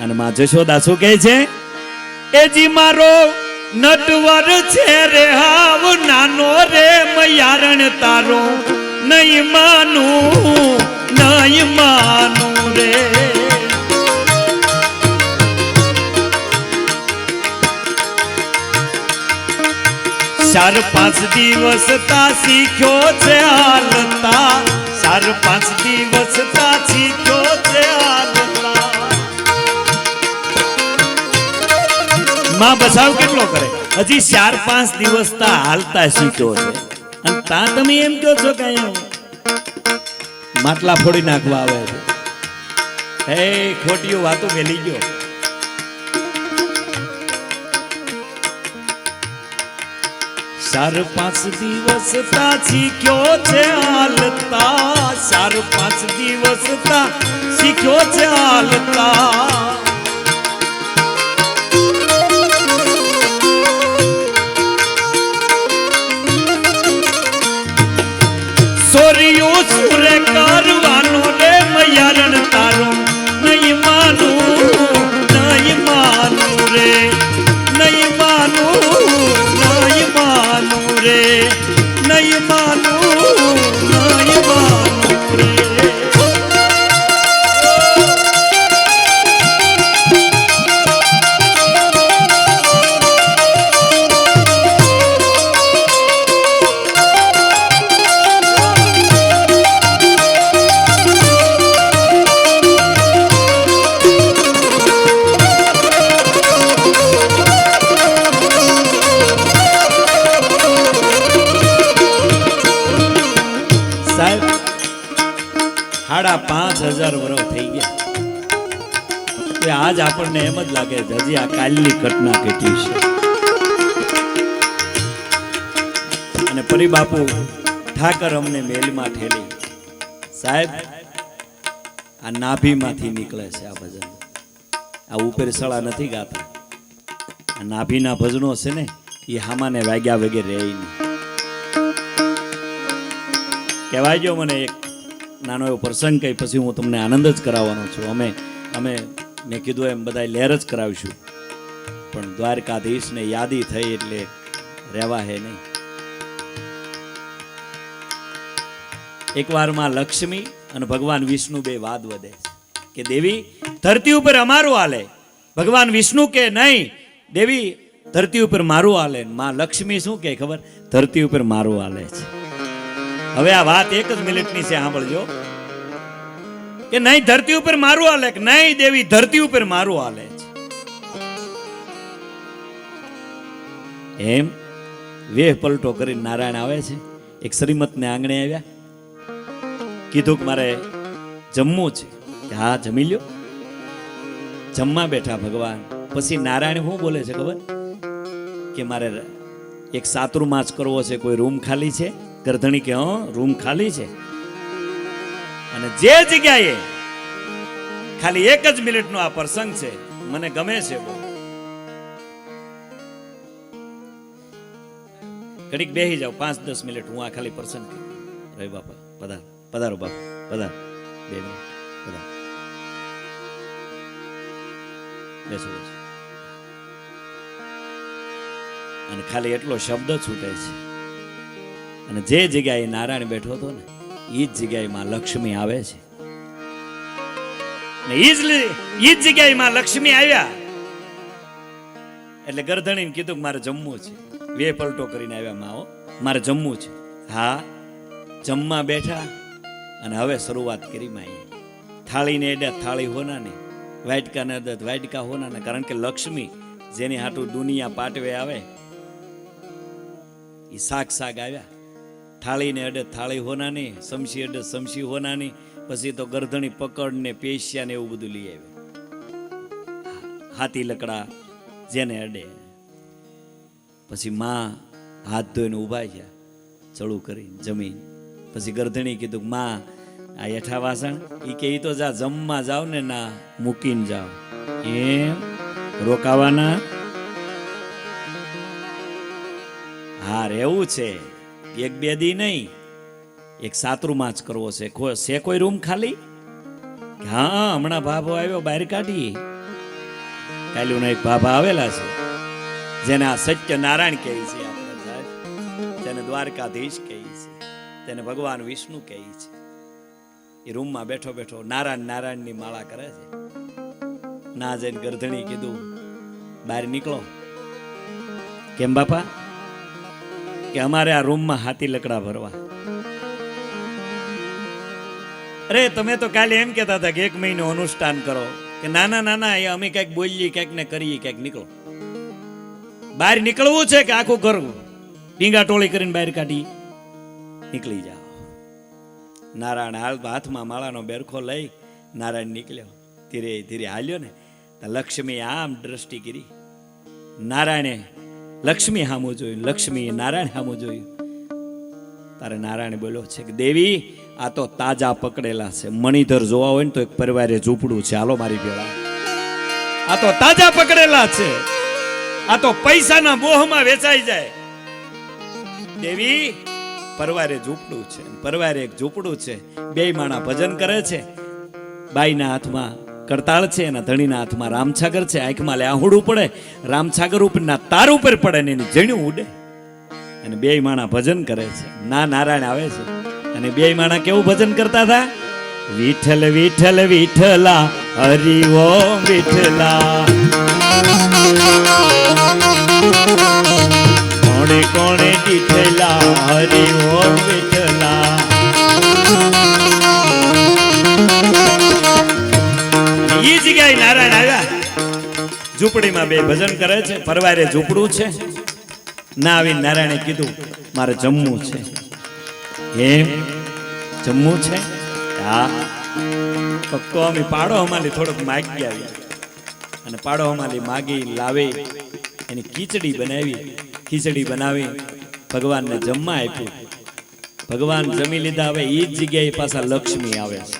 અને માં જશોદા શું કહે છે? એજી મારો નટવર છે રે હાવ નાનો રે મયારણ તારો નહીં માનું રે. 4-5 દિવસ તા શીખ્યો છે હાલતા, 4-5 દિવસ તા શીખ્યો છે હાલતા. માં બચાવ કેટલો કરે? હજી 4-5 દિવસ તા હાલતા શીખ્યો છે, અને તા તમે એમ કહો છો કે માટલા ફોડી નાખવા આવે છે. હે ખોટીઓ વાતો મેલી ગયો. 4-5 દિવસ તા શીખ્યો છે હાલતા, 4-5 દિવસ તા શીખ્યો છે હાલતા. સોરિયો સુરે કરવાનો રે મયારણ તારો નહીં માનું રે, નહીં માનું રે, નહીં માનું રે. સાહેબ 5,500 વર્ષ થઈ ગયા. આજ આપણને એમ જ લાગે છે હજી આ કાલની ઘટના ઘટી છે. અને પરિબાપુ ઠાકર અમને મેલમાં ઠેલી. સાહેબ આ નાભીમાંથી નીકળે છે આ ભજન. આ ઉપર સળા નથી ગાતા. આ નાભીના ભજનો છે ને એ હામાને વાગ્યા વગેરે રહે નહીં. કહેવાય જો મને નાનો એવો પ્રસંગ કહી પછી હું તમને આનંદ જ કરાવવાનો છું. અમે મેં કીધું એમ બધા લહેર જ કરાવીશું, પણ દ્વારકાધીશને યાદી થઈ એટલે રહેવા હે નહીં. એકવાર માં લક્ષ્મી અને ભગવાન વિષ્ણુ બે વાદ વધે કે દેવી ધરતી ઉપર અમારું હાલે. ભગવાન વિષ્ણુ કે નહીં દેવી ધરતી ઉપર મારું હાલે. માં લક્ષ્મી શું કે ખબર? ધરતી ઉપર મારું હાલે છે. હવે આ વાત એક જ મિનિટની છે, સાંભળજો. કે નહીં ધરતી ઉપર મારું હાલે, કે નહીં દેવી ધરતી ઉપર મારું હાલે છે. એમ વેહ પલટો કરીને નારાયણ આવે છે. એક શ્રીમત ને આંગણે આવ્યા, કીધું કે મારે જમવું છે. હા જમી લ્યો. જમવા બેઠા ભગવાન. પછી નારાયણ શું બોલે છે ખબર? કે મારે એક સાતુર્માસ કરવો છે, કોઈ રૂમ ખાલી છે? ગરધણી કે હા રૂમ ખાલી છે. અને જે જગ્યાએ ખાલી એક જ મિનિટનો આ પ્રસંગ છે, મને ગમે છે બહુ. ઘડીક બેસી જાઓ 5-10 મિનિટ, હું આ ખાલી પ્રસંગ રે બાપા પધાર પધારો બાપા પધાર 2 મિનિટ પધાર બેસો બેસો. અને ખાલી એટલો શબ્દ છૂટે છે. અને જે જગ્યાએ નારાયણ બેઠો હતો ને એ જ જગ્યાએ માં લક્ષ્મી આવે છે. ને એ જ જગ્યાએ માં લક્ષ્મી આવ્યા એટલે ગરધણીને કીધું કે મારે જમવું છે. વે પલટો કરીને આવ્યા માઓ, મારે જમવું છે. હા જમવા બેઠા અને હવે શરૂઆત કરી માએ. થાળીને એડે થાળી હોનાને, વાટકાને અડે વાટકા હોનાને. કારણ કે લક્ષ્મી જેની હાટું દુનિયા પાટવે આવે એ શાક આવ્યા. થાળીને અડે થાળી હોનાની, સમસી અડે સમસી હોનાની. પછી તો ગરધણી પકડને પેશિયા ને એવું બધું લઈ આવ્યું. હાથી લકડા જેને અડે. પછી માં હાથ ધોઈને ઊભા થયા, ચડું કરી જમીન. પછી ગરધણી કીધું માં આ હેઠા વાસણ ઈ કે ઈ તો જા જમવા જાવ ને ના મૂકીને જાવ. એમ રોકાવાના? હા રહેવું છે. 1-2 દી નહીં, એક સાતુર્માસ કરવો છે. છે કોઈ રૂમ ખાલી? હા હમણાં ભાભો આવ્યો, બહાર કાઢી. કાલ્યુના એક ભાભા આવેલા છે જેને આ સત્યનારાયણ કહે છે આપણે સાહેબ, જેને દ્વારકાધીશ કહે છે, તેને ભગવાન વિષ્ણુ કહે છે. એ રૂમમાં બેઠો બેઠો નારાયણની માળા કરે છે. ના જઈને ગરધણી કીધું બહાર નીકળો. કેમ બાપા? કે અમારે આ રૂમમાં હાથી લકડા ભરવા. અરે તમે તો કાલે એમ કહેતા હતા કે 1 મહિનો અનુષ્ઠાન કરો. કે નાના એ અમે કઈક બોલીએ, કઈક ને કરીએ, કઈક નીકળો. બહાર નીકળવું છે કે આખું ઘર ડીંગા ટોળી કરીને બહાર કાઢી નીકળી જાઓ. નારાયણ હાથમાં માળાનો બેરખો લઈ નારાયણ નીકળ્યો. ધીરે ધીરે હાલ્યો ને લક્ષ્મી આમ દ્રષ્ટિ કરી. નારાયણે લક્ષ્મી સામું જોયું, લક્ષ્મી નારાયણ સામું જોયું. તારે નારાયણ બોલ્યો છે કે દેવી આ તો તાજા પકડેલા છે. મણિધર જોવા હોય ને તો એક પરિવારે ઝૂંપડું છે, હાલો મારી ભેળા. આ તો તાજા પકડેલા છે. આ તો પૈસાના મોહમાં વેચાઈ જાય. દેવી પરવારે ઝૂંપડું છે, પરવારે એક ઝૂંપડું છે. 2 માણા ભજન કરે છે. બાઈના હાથમાં કરતાળ છે, એના ધણીના હાથમાં રામછાગર છે. આંખમાં આહુડું પડે, રામછાગર ઉપરના તાર ઉપર પડે ને એની જણ્યું ઉડે. અને 2 માણા ભજન કરે છે. ના નારાયણ આવે છે. અને 2 માણા કેવું ભજન કરતા હતા? વિઠ્ઠલ વિઠ્ઠલ વિઠ્ઠલા હરિ ઓમ વિઠ્ઠલા, કોણે કોણે દીઠેલા હરિ ઓમ વિઠ્ઠલા. ઈ જગ્યાએ નારાયણ આવ્યા. ઝૂંપડીમાં 2 ભજન કરે છે. પરવારે ઝૂંપડું છે. ના આવીને નારાયણે કીધું મારે જમવું છે. એમ જમવું છે? હા તો અમે પાડો અમાલી થોડોક માગી આવી. અને પાડો અમાલી માગી લાવી એની ખીચડી બનાવી. ખીચડી બનાવી ભગવાનને જમવા આપ્યું. ભગવાન જમી લીધા. હવે એ જ જગ્યાએ પાછા લક્ષ્મી આવે છે.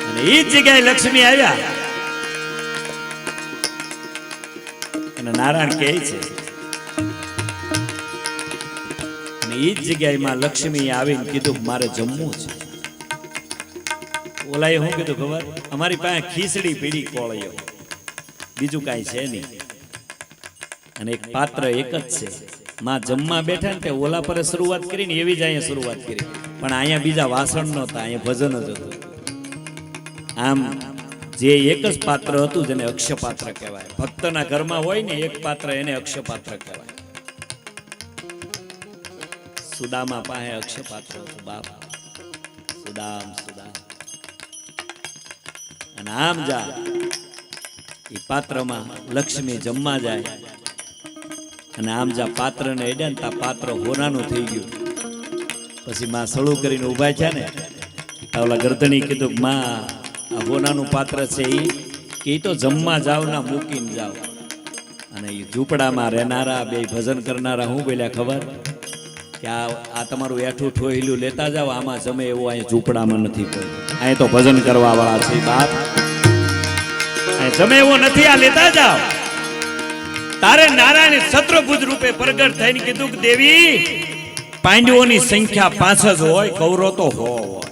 અને એ જ જગ્યાએ લક્ષ્મી આવ્યા. અને નારાયણ કહે છે અને એ જ જગ્યાએમાં લક્ષ્મી આવીને કીધું કે મારે જમવું છે. ઓલાએ શું કીધું ખબર? અમારી પાસે ખીચડી પીડી કોળીઓ, બીજું કાંઈ છે નહીં. અને એક પાત્ર એક જ છે. માં જમવા બેઠા ને તે ઓલા પર શરૂઆત કરીને એવી જ અહીંયા શરૂઆત કરી, પણ અહીંયા બીજા વાસણ નહોતા, અહીંયા ભજન જ હતું. આમ જે એક જ પાત્ર હતું જેને અક્ષય પાત્ર કહેવાય. ભક્તના ઘરમાં હોય ને એક પાત્ર, એને અક્ષય પાત્ર કહેવાય. સુદામા પાસે અક્ષય પાત્ર હતું. બાપ સુદામ સુદામ. અને આમ જા એ પાત્રમાં લક્ષ્મી જમવા જાય અને આમ જા પાત્રને એડે ને તા પાત્ર હોનાનું થઈ ગયું. પછી માં સળું કરીને ઊભા છે ને, ઓલા ગરદણી કીધું માં આ હોનાનું પાત્ર છે એ તો જમવા જાવ ના મૂકીને જાવ. અને એ ઝૂંપડામાં રહેનારા બે ભજન કરનારા હું બોલ્યા ખબર? કે આ તમારું એઠું ઠોયલું લેતા જાવ, આમાં જમે એવું અહીંયા ઝૂંપડામાં નથી પડ્યું. અહીં તો ભજન કરવા વાળા છે બાપ, અહીં જમે એવો નથી, આ લેતા જાવ. તારે નારાયણ શત્રુભુજ રૂપે પ્રગટ થઈને કીધું કે દેવી પાંડવોની સંખ્યા 5 જ હોય, કૌરવ તો 100 હોય.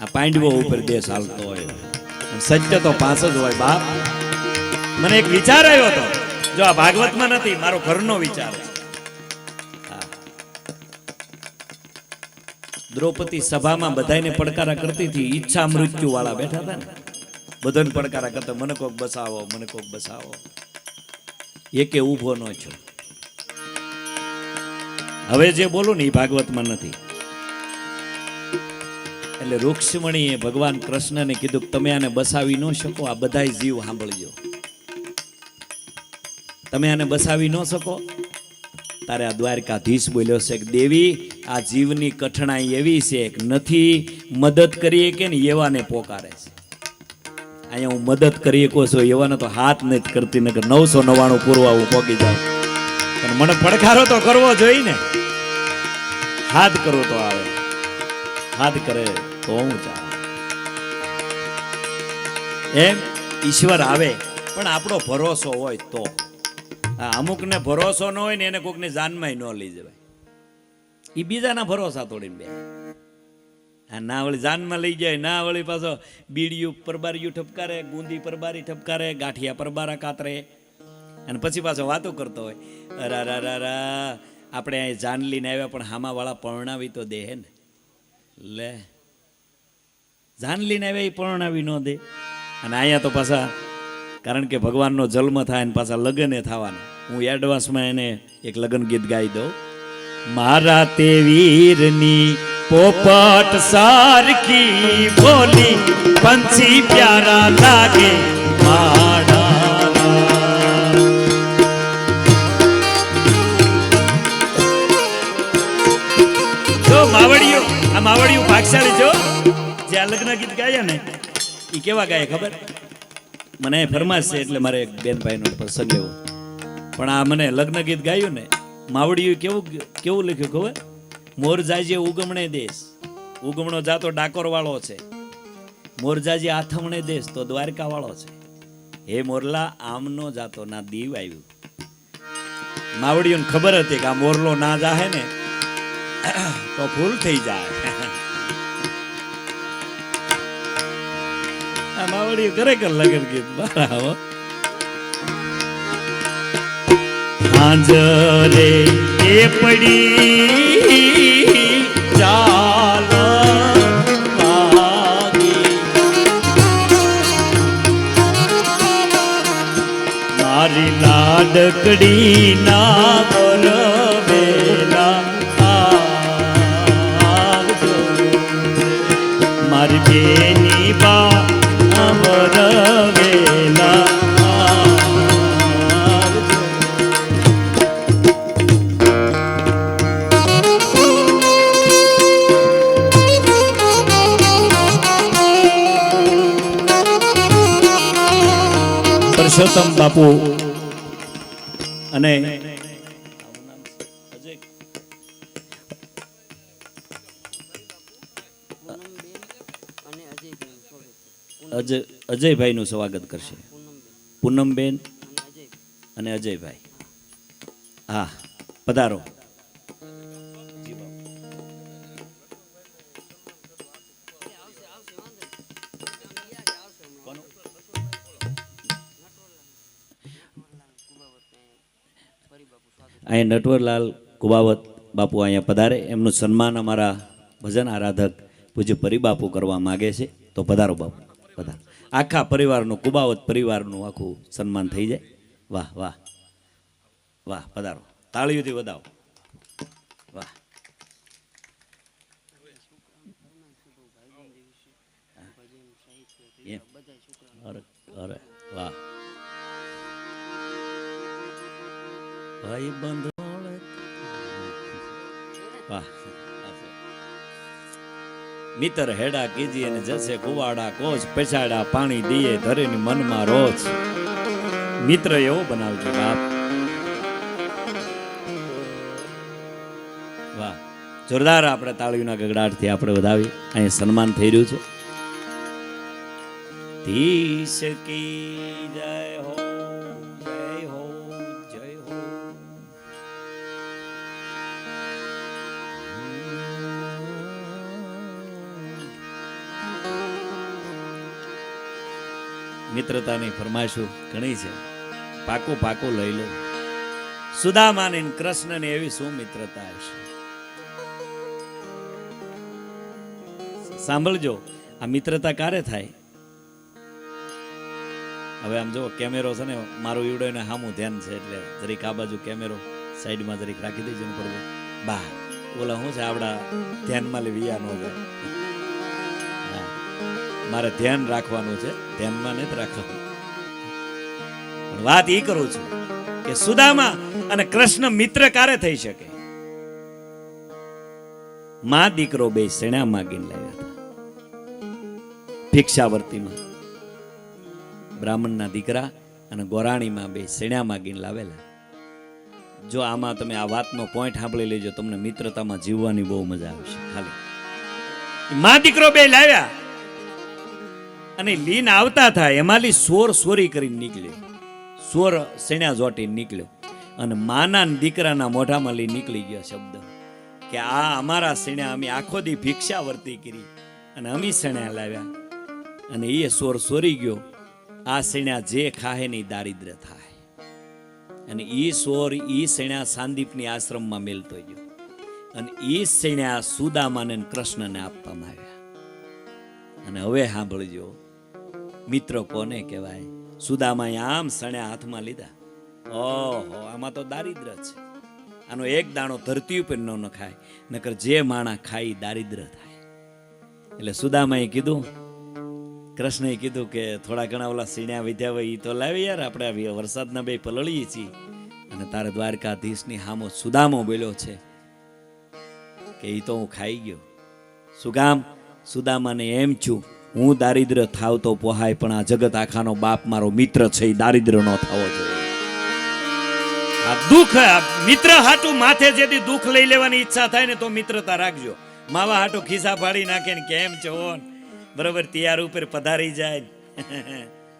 આ પાંડવો ઉપર દેશ હાલતો હોય, સત્ય તો 5 જ હોય બાપ. મને એક વિચાર આવ્યો હતો, જો આ ભાગવતમાં નથી, મારો ઘરનો વિચાર છે. દ્રૌપદી સભામાં બધાને પડકારા કરતી હતી, ઈચ્છા મૃત્યુ વાળા બેઠા હતા ને, બધાને પડકારા કરતા, મને કોક બસાવો, મને કોક બસાવો. એકે ઊભો ન છો. હવે જે બોલું ને એ ભાગવતમાં નથી. એટલે રૂક્ષ્મણીએ ભગવાન કૃષ્ણને કીધું કે તમે આને બસાવી ન શકો, આ બધાય જીવ સાંભળજો, તમે આને બસાવી ન શકો. તારે આ દ્વારકાધીશ બોલ્યો છે કે દેવી આ જીવની કઠણાઈ એવી છે કે નથી મદદ કરીએ કે ને એવાને પોકારે છે. અહીંયા હું મદદ કરી શકો છો એવાને તો હાથ નથી કરતી, નકર 999 પૂરવા હું પોગી જાઉં. પણ મને પડકારો તો કરવો જોઈએ ને, હાથ કરો તો આવે, હાથ કરે તો હું ચાલે. એમ ઈશ્વર આવે પણ આપણો ભરોસો હોય તો. અમુક ને ભરોસો ન હોય ને એને કોકની જાનમાં ન લઈ જવાય, એ બીજાના ભરોસા તોડીને બે. ના વળી જાનમાં લઈ જાય, ના વળી પાછો બીડીયું પરબારીયું ઠપકારે, ગુંદી પરબારી ઠપકારે, ગાંઠિયા પરબારા કાતરે, અને પછી પાછો વાતો કરતો હોય. અરા આપણે અહીં જાન લઈને આવ્યા પણ હામા વાળા પરણાવી તો દે હે ને. લે જાન લઈને આવ્યા એ પરણાવી ન દે. અને અહીંયા તો પાછા કારણ કે ભગવાનનો જન્મ થાય ને પાછા લગ્ન થવાના. હું એડવાન્સમાં એને એક લગ્ન ગીત ગાઈ દઉં. મારા તે વીરની પોપટ સારખી બોલી, પંછી પ્યારા લાગે મારા. જો માવડીઓ, આ માવડીઓ ભાગશાળી જો, જે આ લગ્ન ગીત ગાયા ને એ કેવા ગાય ખબર? મને ફરમાશ છે એટલે મારે એક બેનભાઈનો પ્રસંગ એવો. પણ આ મને લગ્ન ગીત ગાયું ને માવડીયું કેવું લખ્યું ખબર? મોર જાજે ઉગમણે દેશ, ઉગમણો જાતો ડાકોર વાળો છે, મોર જાજે આથમણે દેશ તો દ્વારકા વાળો છે. હે મોરલા આમનો જાતો ના દીવ આવ્યું. માવડીઓને ખબર હતી કે આ મોરલો ના જાહે ને તો ફૂલ થઈ જાય. આ માવડીઓ ખરેખર લગન ગીત બરાબર. હાજરે એ પડી ચાલ મારી લાડકડી ના બરવેલા આવજો, મારી બેની બા બરવેલા. પુરુષોત્તમ બાપુ અને અજયભાઈ નું સ્વાગત કરશે. પૂનમબેન અને અજયભાઈ. હા પધારો. અહીંયા નટવરલાલ કુબાવત બાપુ અહીંયા પધારે, એમનું સન્માન અમારા ભજન આરાધક પૂજ્ય પરિબાપુ કરવા માગે છે. તો પધારો બાપુ, પધારો. આખા પરિવારનું, કુબાવત પરિવારનું આખું સન્માન થઈ જાય. વાહ વાહ વાહ, પધારો, તાળીઓથી વધાવો. વાહ, અરે અરે વાહ, ભાઈ બંધ વાહ. મિત્ર હેડા કીજી અને જશે કુવાડા કોચ, પછાડા પાણી દીએ ધરીને મનમાં રોજ. મિત્ર એવો બનાવજો બાપ. વાહ, જોરદાર. આપણે તાળીઓના ગગડાટથી આપણે વધાવી. અહીંયા સન્માન થઈ રહ્યું છે. ધીશ કી જય હો, જય હો, જય હો. મિત્રતાની ફરમાઈશો ઘણી છે, પાકું પાકું લઈ લો. સુદામાની કૃષ્ણની એવી શું મિત્રતા હશે. સાંભળજો, આ મિત્રતા ક્યારે થાય? હવે આમ જો કેમેરો છે ને મારું ઈવડો ને સામું ધ્યાન છે, એટલે જરીક આ બાજુ કેમેરો સાઈડમાં જરીક રાખી દેજો ને પડવો. બા ઓલા શું છે આપડા ધ્યાનમાં લેવી ન જાય. મારે ધ્યાન રાખવાનું છે, ધ્યાનમાં નથી રાખવાનું. વાત એ કરું છું કે સુદામા અને કૃષ્ણ મિત્ર ક્યારે થઈ શકે? માં દીકરો બે સેણા માગીને લાવ્યા હતા ભિક્ષાવર્તીમાં. બ્રાહ્મણના દીકરા અને ગોરાણીમાં બે સેણા માગીને લાવેલા. જો આમાં તમે આ વાતનો પોઈન્ટ સાંભળી લેજો, તમને મિત્રતામાં જીવવાની બહુ મજા આવશે. ખાલી માં દીકરો બે લાવ્યા અને લીન આવતા થાય એમાંથી સોર સોરી કરીને નીકળ્યો. સોર સેણા જોટી નીકળ્યો અને માના દીકરાના મોઢામાં લઈ નીકળી ગયો શબ્દ કે આ અમારા સેણા, અમે આખો દી ભિક્ષા વર્તી કરી અને અમે સેણા લાવ્યા. અને એ સોર સોરી ગયો. આ સેણા જે ખાહે ની દારિદ્ર થાય. અને ઈ સોર ઈ સેણા સાંદીપની આશ્રમમાં મેલતો ગયો અને ઈ સેણા સુદામાને કૃષ્ણને આપવામાં આવ્યા. અને હવે સાંભળજો, મિત્ર કોને કહેવાય? સુદામાએ આમ સણ્યા હાથમાં લીધા. ઓહો, આમાં તો દારિદ્ર છે. આનો એક દાણો ધરતી ઉપર ન નખાય, નકર જે માણા ખાઈ દારિદ્ર થાય. એટલે સુદામાએ કીધું, કૃષ્ણએ કીધું કે થોડા ઘણા ઓલા સીણ્યા વિધ્યા હોય એ તો લાવી યાર, આપણે વરસાદના બે પલળીએ છીએ. અને તારે દ્વારકાધીશની હામો સુદામો બોલ્યો છે કે એ તો હું ખાઈ ગયો. સુગામ સુદામાને એમ છું, હું દારિદ્ર થાવ તો પોહાય, પણ આ જગત આખાનો બાપ મારો મિત્ર છે, એ દારિદ્ર નો થવો જોઈએ. આ દુઃખ મિત્ર હાટું માથે જેથી દુઃખ લઈ લેવાની ઈચ્છા થાય ને તો મિત્રતા રાખજો. માવા હાટું ખિસ્સા ફાડી નાખે ને કેમ છો બરોબર તૈયાર ઉપર પધારી જાય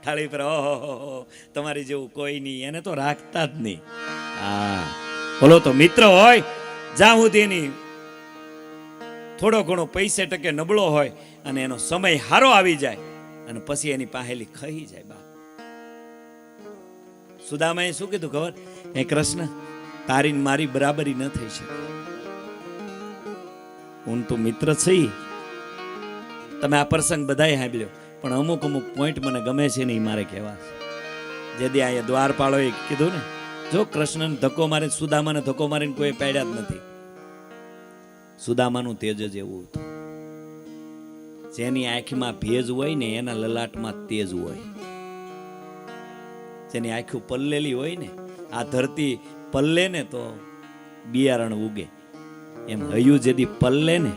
થાળી પર, ઓહો તમારી જેવું કોઈ નહીં, એને તો રાખતા જ નહીં. હા, બોલો તો મિત્ર હોય જ્યાં સુધી એની થોડો ઘણો પૈસે ટકે નબળો હોય અને એનો સમય હારો આવી જાય અને પછી એની પાહેલી ખાઈ જાય. બાપ સુદામાએ શું કીધું ખબર? હે કૃષ્ણ, તારી મારી બરાબરી ન થઈ શકે. હું તો મિત્ર છે. તમે આ પ્રસંગ બધાય સાંભળ્યો, પણ અમુક અમુક પોઈન્ટ મને ગમે છે ને એ મારે કહેવા છે. જેથી અહીંયા દ્વારપાળોએ કીધું ને, જો કૃષ્ણને ધક્કો મારે, સુદામાને ધક્કો મારીને કોઈ પાડ્યા જ નથી. સુદામાનું તેજ જ એવું હતું. જેની આંખમાં ભેજ હોય ને એના લલાટમાં તેજ હોય. જેની આંખું પલ્લેલી હોય ને, આ ધરતી પલ્લે ને તો બિયારણ ઉગે, એમ હૈયું જેથી પલ્લે ને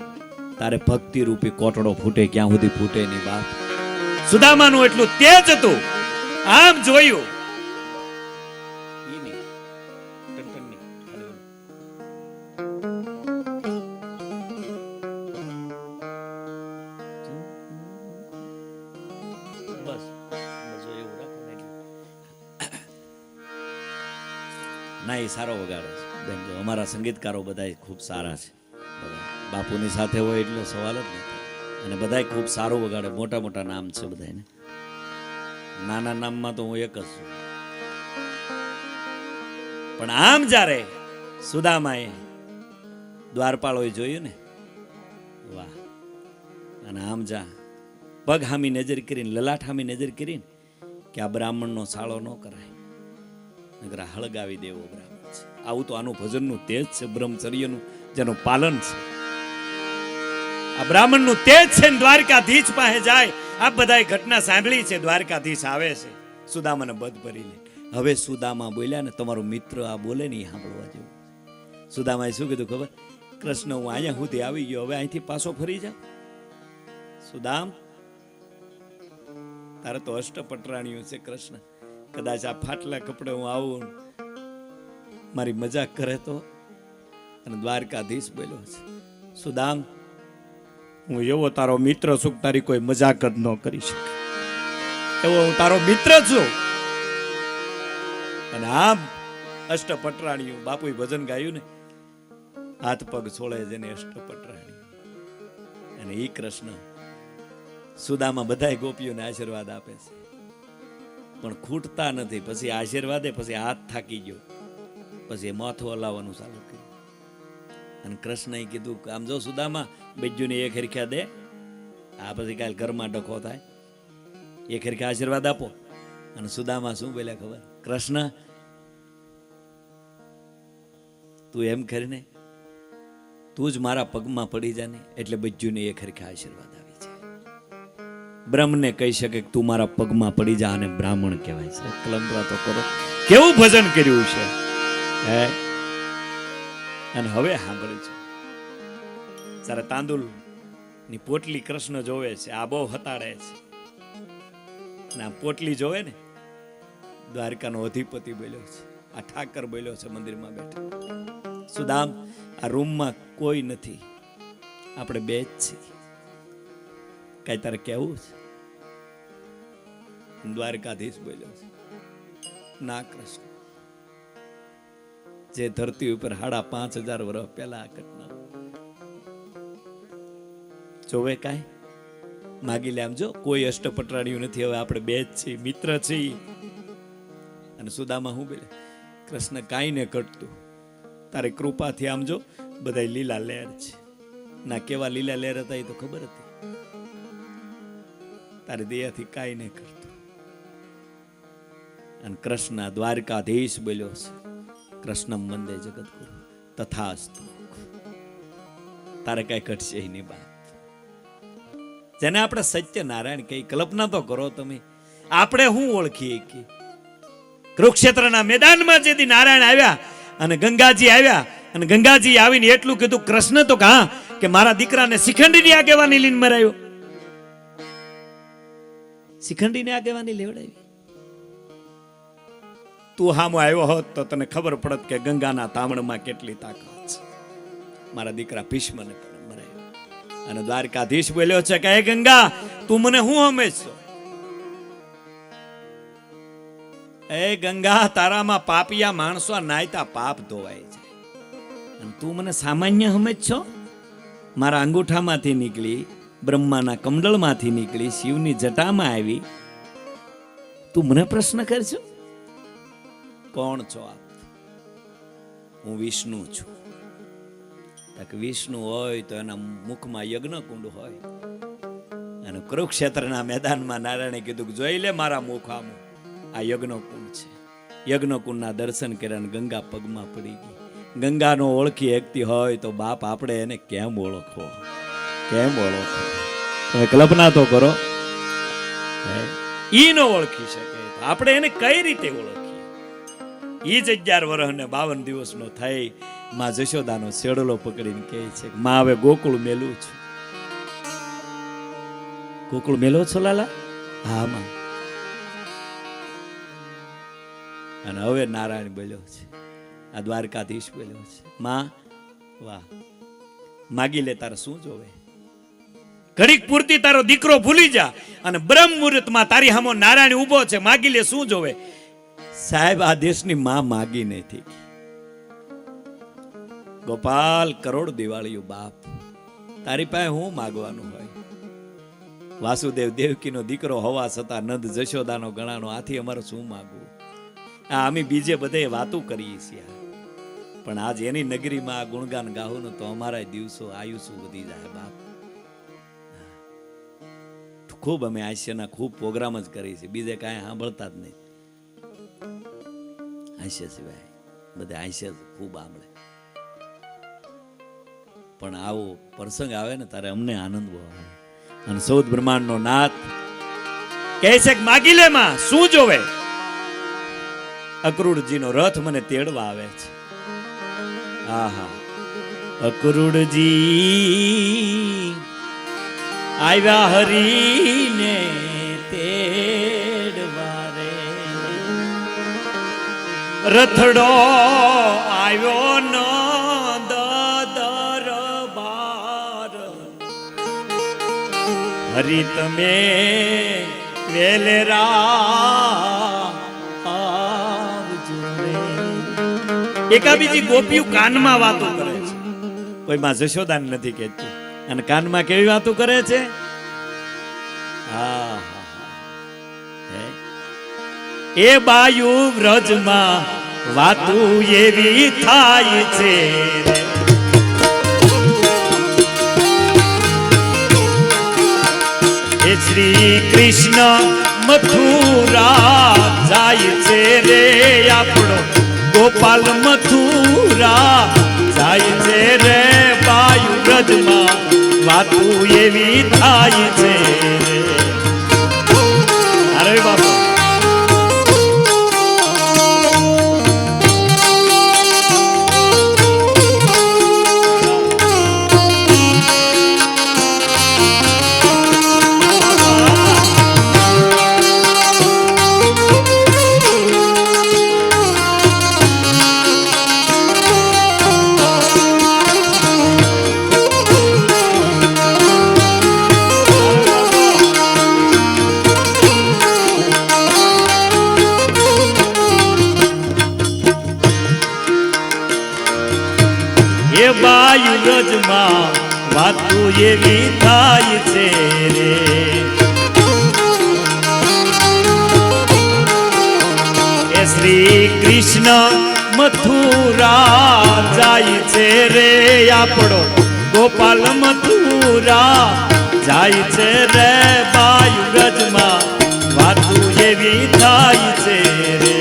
તારે ભક્તિ રૂપી કોટડો ફૂટે, ક્યાં સુધી ફૂટે નહીં. બાપ સુદામાનું એટલું તેજ હતું. આમ જોયું ના, એ સારો વગાડે છે બેન. જો અમારા સંગીતકારો બધા ખૂબ સારા છે. બાપુની સાથે હોય એટલે સવાલ જ નથી. અને બધા ખૂબ સારું વગાડે. મોટા મોટા નામ છે બધાને. નાના નામમાં તો હું એક જ છું. પણ આમ જ્યારે સુદામાએ દ્વારપાળોએ જોયું ને, વાહ. અને આમ જા પગ હામી નજર કરીને, લલાટ હામી નજર કરીને કે આ બ્રાહ્મણનો સાળો ન કરાય, નકર હળગાવી દેવો બ્રાહ્મણ છે. આવું તો આનું ભજનનું તેજ છે, બ્રહ્મચર્યનું જેનું પાલન છે. આ બ્રાહ્મણનું તેજ છે ને દ્વારકાધીશ પાસે જાય. આ બધાય ઘટના સાંભળી છે. દ્વારકાધીશ આવે છે સુદામાને બધ ભરી લે. હવે સુદામા બોલ્યા ને, તમારો મિત્ર આ બોલે ને એ સાંભળવા જેવું. સુદામાએ શું કીધું ખબર? કૃષ્ણ, હું અહીંયા સુધી આવી ગયો, હવે અહીંથી પાછો ફરી જા. સુદામ, તારે તો અષ્ટપટરાણીઓ છે કૃષ્ણ, કદાચ આ ફાટલા કપડે હું આવું, મારી મજાક કરે તો. અને દ્વારકાધીશ બોલ્યો છે, સુદામ, હું એવો તારો મિત્ર છું, તારી કોઈ મજાક જ ન કરી શકે, એવો હું તારો મિત્ર છું. અને આમ અષ્ટપટરાણીઓ, બાપુએ ભજન ગાયું ને, હાથ પગ છોડે જેને અષ્ટપટરાણીઓ. અને ઈ કૃષ્ણ સુદામા બધાય ગોપીઓને આશીર્વાદ આપે છે, પણ ખૂટતા નથી. પછી આશીર્વાદે પછી હાથ થાકી ગયો, પછી માથું હલાવવાનું ચાલુ કર્યું. અને કૃષ્ણએ કીધું, આમ જો સુદામા, બીજુને એક હરખ્યા દે, આ પછી કાલ ઘરમાં ડખો થાય, એક હરખ્યા આશીર્વાદ આપો. અને સુદામા શું બોલ્યા ખબર? કૃષ્ણ, તું એમ કરીને તું જ મારા પગમાં પડી જા ને, એટલે બીજુને એક હરખ્યા આશીર્વાદ આવી છે. બ્રહ્મને કહી શકે કે તું મારા પગમાં પડી જા, અને બ્રાહ્મણ કહેવાય છે. કલંતરા તો કરો, કેવું ભજન કર્યું છે હે. અને હવે સાંભળ્યું છે, જ્યારે તાંદુલ ની પોટલી કૃષ્ણ જોવે છે, આ બહુ હતાડે છે, અને આ પોટલી જોવે ને, દ્વારકાનો અધિપતિ બોલ્યો છે, આ ઠાકર બોલ્યો છે મંદિરમાં બેઠા, સુદામ, આ રૂમમાં કોઈ નથી, આપણે બે જ છીએ, કઈ તારે કેવું છે? દ્વારકાધીશ બોલ્યો છે, ના કૃષ્ણ, જે ધરતી ઉપર 5,500 વર્ષ પહેલા આ ઘટના જોવે, કાંઈ માગી લે. આમ જો કોઈ અષ્ટપટરાણીઓ નથી, હવે આપણે બે જ છીએ, મિત્ર છીએ. અને સુદામા હું બોલે, કૃષ્ણ, કાંઈ ને ઘટતું, તારી કૃપાથી આમ જો બધા લીલા લહેર છે. ના, કેવા લીલા લહેર હતા એ તો ખબર હતી, તારી દયાથી કાંઈ નહીં કરતું. અને કૃષ્ણ દ્વારકાધીશ બોલ્યો છે, કૃષ્ણ વંદે જગતગુરુ, તથાસ્તુ. તારે કઈ ઘટશે એની વાત, જેને આપણે સત્યનારાયણ કઈ, કલ્પના તો કરો તમે. આપણે શું ઓળખીએ કે કુરુક્ષેત્રના મેદાનમાં જેથી નારાયણ આવ્યા અને ગંગાજી આવ્યા, અને ગંગાજી આવીને એટલું કીધું, કૃષ્ણ તો કહા કે મારા દીકરાને શિખંડીની આગેવાની લઈને મરાયો. શિખંડીની આગેવાની લેવડાવી. તું હામો આવ્યો હોત તો તને ખબર પડત કે ગંગાના તામણમાં કેટલી તાકાત છે. મારા દીકરા ભીષ્મને પણ મરાયો. અને દ્વારકાધીશ બોલ્યો છે કે હે ગંગા, તું મને હું હમેશો? એ ગંગા, તારામાં પાપિયા માણસો નાયતા પાપ ધોવાય જાય, અને તું મને સામાન્ય સમજ છો? મારા અંગૂઠામાંથી નીકળી, બ્રહ્માના કમંડળમાંથી નીકળી, શિવની જટામાં આવી, તું મને પ્રશ્ન કરજો? કોણ છો આપ? હું વિષ્ણુ છું. વિષ્ણુ હોય તો એના મુખમાં યજ્ઞ કુંડ હોય. અને કુરુક્ષેત્રના મેદાનમાં નારાયણે કીધું, જોઈ લે મારા મુખ આમ, આ યજ્ઞ કુંડ છે. યજ્ઞ કુંડના દર્શન કર્યા, ગંગા પગમાં પડી ગઈ. ગંગાનો ઓળખી એકતી હોય તો બાપ આપણે એને કેમ ઓળખવો? કેમ ઓળખવો? તમે કલ્પના તો કરો, ઈ ન ઓળખી શકે, આપણે એને કઈ રીતે ઓળખીએ? ઈ જ 11 વર્ષ ને 52 દિવસનો થઈ માં જશોદાનો શેડલો પકડીને કહે છે, માં હવે ગોકુળ મેલું છું. ગોકુળ મેલો છો લાલા? હા માં. અને હવે નારાયણ બોલ્યો છે, આ દ્વારકાધીશ બોલ્યો છે, માં વાહ, માગી લે, તારે શું જોવે? ઘડીક પૂરતી તારો દીકરો ભૂલી જા, અને બ્રહ્મ મુહૂર્તમાં તારી સામે નારાયણ ઉભો છે, માગી લે, શું જોવે? સાહેબ, આ દેશની માં માગી નથી. ગોપાલ, કરોડ દિવાળીયું બાપ, તારી પાસે હું માગવાનું હોય? વાસુદેવ દેવકીનો દીકરો હોવા છતાં નંદ જશોદાનો ગણાનો, આથી અમારે શું માગવું? અમે બીજે બધે વાતો કરીએ છીએ, પણ આજ એની નગરીમાં આ ગુણગાન ગાવું ને તો અમારા દિવસો આયુષ વધી જાય બાપ. ખૂબ અમે હાસ્યના ખૂબ પ્રોગ્રામ જ કરી છે, બીજે કાંઈ સાંભળતા જ નહીં. હાસ્ય સિવાય બધા હાસ્ય ખૂબ સાંભળે. પણ આવો પ્રસંગ આવે ને ત્યારે અમને આનંદ બહુ આવે. અને સૌદ બ્રહ્માંડનો નાથ કહે છે કે માગી લે માં શું જોવે. અક્રૂરજીનો રથ મને તેડવા આવે છે. આહા, અક્રૂરજી આવ્યા હરીને તેડવા રે. રથડો આવ્યો ન દરબાર, હરી તમે વેલેરા આવજો રે. એકા બીજી ગોપીઓ કાનમાં વાતો કરે છે, કોઈ માં જશોદાન નથી કહેતી. અને કાનમાં કેવી વાતો કરે છે? એ બાયુ વ્રજમાં વાતું એવી થાય છે. એ શ્રી કૃષ્ણ મથુરા જાય છે રે, આપણો ગોપાલ મથુરા જાય છે રે. બાયુ વ્રજમાં વાતું એવી થાય છે. અરે બાપા, એ બાયુ વ્રજમાં વાતું એવી થાય છે રે. એ શ્રી કૃષ્ણ મથુરા જાય છે રે, આપણો ગોપાલ મથુરા જાય છે રે. બાયુ વ્રજમાં વાતું એવી થાય છે રે.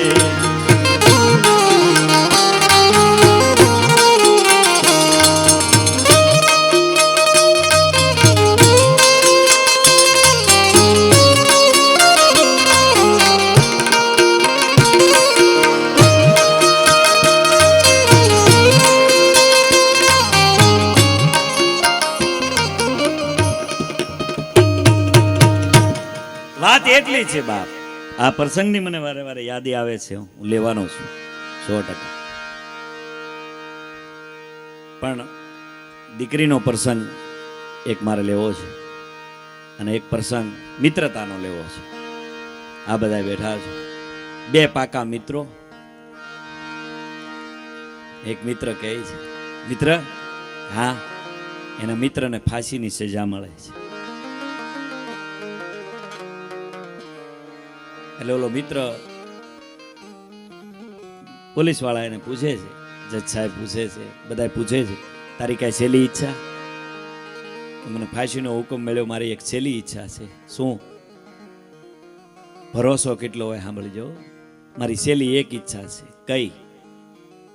વાત એટલી છે બાપ, આ પ્રસંગની મને વારે વારે યાદી આવે છે. હું લેવાનો છું 100%. પણ દીકરીનો પ્રસંગ એક મારે લેવો છે, અને એક પ્રસંગ મિત્રતાનો લેવો છે. આ બધા બેઠા છે, બે પાકા મિત્રો. એક મિત્ર કહે છે, મિત્ર, હા, એના મિત્રને ફાંસીની સજા મળે છે. એટલે ઓલો મિત્ર પોલીસ વાળા એને પૂછે છે, જજ સાહેબ પૂછે છે, બધા પૂછે છે, તારી કઈ છેલ્લી ઈચ્છા? મને ફાંસીનો હુકમ મળ્યો, મારી એક છેલ્લી ઈચ્છા છે. શું? ભરોસો કેટલો હોય સાંભળજો. મારી છેલ્લી એક ઈચ્છા છે. કઈ?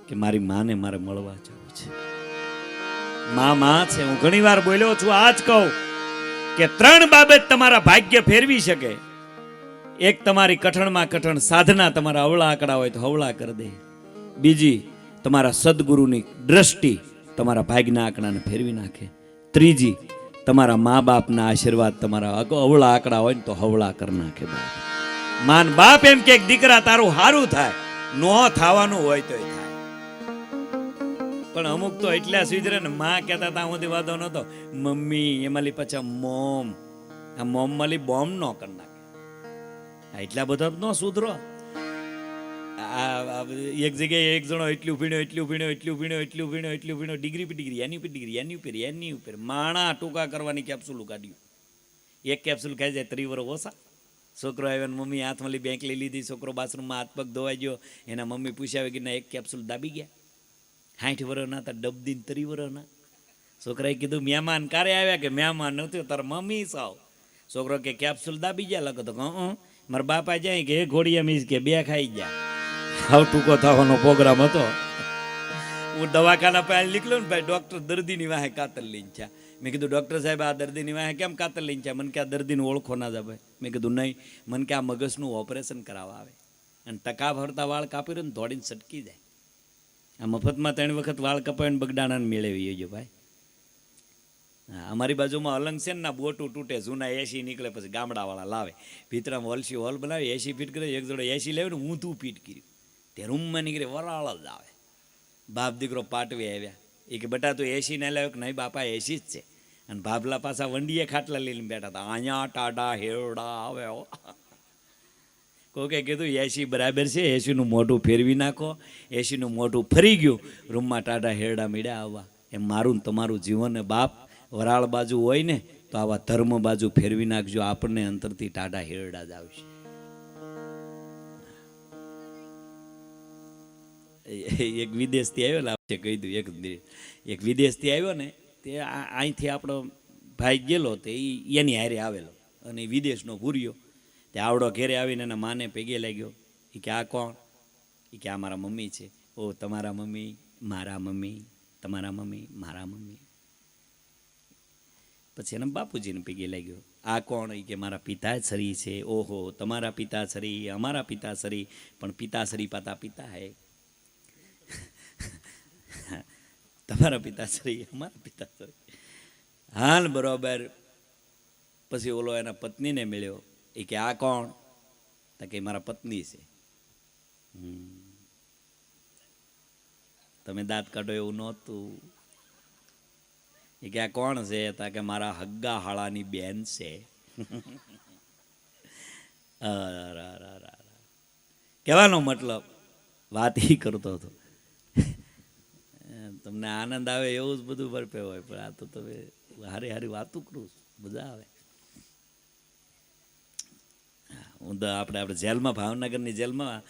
કે મારી માને મારે મળવા જવું છે. માં છે. હું ઘણી વાર બોલ્યો છું, આજ કહું કે 3 બાબત તમારા ભાગ્ય ફેરવી શકે. એક, તમારી કઠણમાં કઠણ સાધના તમારા અવળા આંકડા હોય તો હવળા કરી દે. બીજી, તમારા સદગુરુની દ્રષ્ટિ તમારા ભાગ્યના આંકડાને ફેરવી નાખે. ત્રીજી, તમારા મા બાપના આશીર્વાદ તમારા અવળા આંકડા હોય ને તો હવળા કરી નાખે. માન બાપ એમ કે દીકરા તારું સારું થાય, નો થવાનું હોય તો થાય. પણ અમુક તો એટલા સુધરે ને, માં કહેતા હતા સુધી વાંધો નતો, મમ્મી એમાં પાછા મોમ, આ મોમ માલી બોમ્બ નો કરી નાખે. એટલા બધા ન સુધરો. એક જગ્યાએ એક જણો એટલું ભીણો ડિગ્રી પર ડિગ્રી, એની ઉપર માણા ટૂંકા કરવાની કેપ્સ્યુલ કાઢ્યું. એક કેપ્સ્યુલ ખાઈ જાય 3 વર્ષ ઓછા. છોકરો આવ્યો, મમ્મી હાથમાં બેંક લઈ લીધી, છોકરો બાથરૂમમાં હાથ પગ ધોવાઈ ગયો, એના મમ્મી પૂછ્યા કે ના, એક કેપ્સ્યુલ દાબી ગયા. 60 વર્ષના હતા, ડબદીન 30 વર્ષના. છોકરાએ કીધું મહેમાન ક્યારે આવ્યા? કે મહેમાન નહોતું, તાર મમ્મી સાવ. છોકરો કે કેપ્સ્યુલ દાબી ગયા લખો તો મારા બાપા જાય કે ઘોડિયા મીસ કે 2 ખાઈ ગયા. હાવ ટૂંકો થવાનો પ્રોગ્રામ હતો. હું દવાખાના પાસે નીકળ્યો ને ભાઈ, ડૉક્ટર દર્દીની વાહે કાતર લઈને છે. મેં કીધું ડૉક્ટર સાહેબ આ દર્દીની વાહે કેમ કાતર લઈને છે? મને કે આ દર્દીને ઓળખો ના જાય ભાઈ. મેં કીધું નહીં, મને કે આ મગજનું ઓપરેશન કરાવવા આવે અને ટકા ભરતા વાળ કાપી રહ્યો ને દોડીને સટકી જાય. આ મફતમાં 3 વખત વાળ કપાવીને બગડાણાને મેળવી ગયો ભાઈ. હા, અમારી બાજુમાં અલંગ છે ને, બોટું તૂટે, જૂના એસી નીકળે, પછી ગામડાવાળા લાવે, ભીતરામાં વલસી હોલ બનાવી, એસી ફીટ કરે. એક જોડે એસી લેવું ને ઊંધું ફીટ કર્યું, તે રૂમમાં નીકળે વરાળ જ આવે. બાપ દીકરો પાટવી આવ્યા. એ કે બેટા તું એસી ના લાવ્યો? કે નહીં બાપા એસી જ છે. અને ભાભલા પાછા વંડીએ ખાટલા લઈને બેઠા હતા. અહીંયા ટાટા હેરડા આવે. કોકે કીધું એસી બરાબર છે, એસીનું મોઢું ફેરવી નાખો. એસીનું મોઢું ફરી ગયું, રૂમમાં ટાટા હેરડા મીડ્યા આવવા. એમ મારું ને તમારું જીવન બાપ વરાળ બાજુ હોય ને તો આવા ધર્મ બાજુ ફેરવી નાખજો, આપણને અંતરથી ટાટા હેરડા જ આવશે. એક વિદેશથી આવ્યો, કહી દઉં એક વિદેશથી આવ્યો ને, તે અહીંથી આપણો ભાઈ ગયેલો, તે એની હારે આવેલો અને વિદેશનો ભૂર્યો. તે આવડો ઘેરે આવીને એના માને પેગે લાગ્યો. એ કે આ કોણ? એ કે આ મારા મમ્મી છે. ઓ તમારા મમ્મી? મારા મમ્મી. તમારા મમ્મી? મારા મમ્મી. પછી એના બાપુજીને પીગે લાગ્યો. આ કોણ? એ કે મારા પિતાશ્રી છે. ઓહો, તમારા પિતાશ્રી, અમારા પિતાશ્રી, પણ પિતાશ્રી પાતા પિતા હે. તમારા પિતાશ્રી, અમારા પિતાશ્રી. હાલ બરોબર. પછી ઓલો એના પત્નીને મળ્યો. એ કે આ કોણ? તો કે મારા પત્ની છે. તમે દાંત કાઢો એવું નહોતું. એ કે આ કોણ છે? તા કે મારા હગ્ગા હાળાની બેન છે. કહેવાનો મતલબ વાત એ કરતો હતો. તમને આનંદ આવે એવું જ બધું બરપે હોય, પણ આ તો તમે હારી હારી વાતું કરું, મજા આવે. હું તો આપણે જેલમાં, ભાવનગરની જેલમાં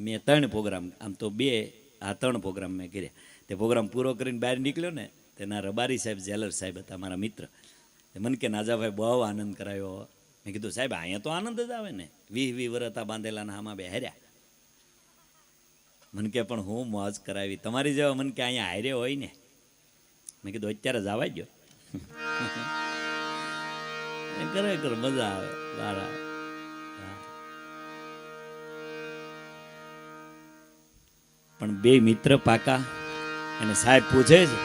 મેં 3 પ્રોગ્રામ, આમ તો 3 પ્રોગ્રામ મેં કર્યા. તે પ્રોગ્રામ પૂરો કરીને બહાર નીકળ્યો ને, તેના રબારી સાહેબ, જેલર સાહેબ હતા મારા મિત્ર. મને કે નાજાભાઈ બહુ આનંદ કરાયો. મેં કીધું સાહેબ અહીંયા તો આનંદ જ આવે ને, 20 વર્ષ હતા બાંધેલા ને આમાં બેહર્યા. મને કે પણ હું મોજ કરાવી તમારી જેવા. મને કે અહીંયા હારે હોય ને. મેં કીધું અત્યારે જ આવવા ગયો. ખરેખર મજા આવે. સારા પણ 2 મિત્ર પાકા. અને સાહેબ પૂછે છે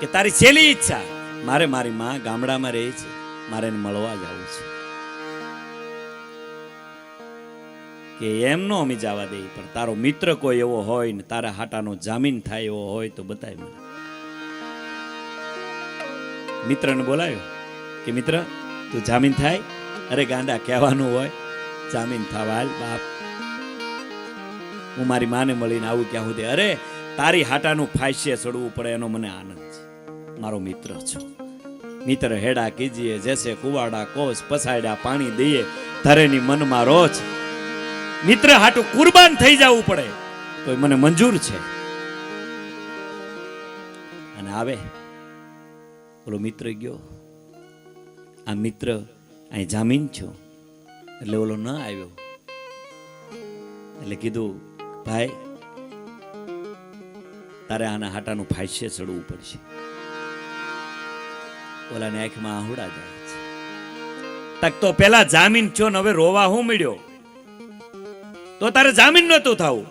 કે તારી છેલ્લી ઈચ્છા? મારે મારી માં ગામડામાં રહે છે, મારે એને મળવા જવું છે. કે એમ નો અમી જવા દે, પણ તારો મિત્ર કોઈ એવો હોય ને તારા હાટાનો જામીન થાય એવો હોય તો બતાય મને. મિત્રને બોલાયો કે મિત્ર તું જામીન થાય? અરે ગાંડા, કહેવાનું હોય જામીન થવા બાપ, હું મારી માને મળીને આવું ક્યાં સુધી? અરે તારી હાટાનું ફાંસીએ ચડવું પડે એનો મને આનંદ છે. મારો મિત્ર છો. મિત્ર હેડા કીજીએ, જૈસે કુવાડા કોસ, પસાડ્યા પાણી દઈએ, ધરેની મનમાં રોજ. મિત્ર હાટું કુરબાન થઈ જવું પડે તો મને મંજૂર છે. અને આવે બોલો મિત્ર ગયો. આ મિત્ર અહીં જામીન છો એટલે ઓલો ન આવ્યો. એટલે કીધું ભાઈ તારે આના હાટાનું ફાંસીએ ચડવું પડશે. ઓલાની આંખમાં આહુડા જાય છે. તક તો પેલા જામીન છો ને હવે રોવા હું મળ્યો? તો તારે જામીન નહોતું થવું.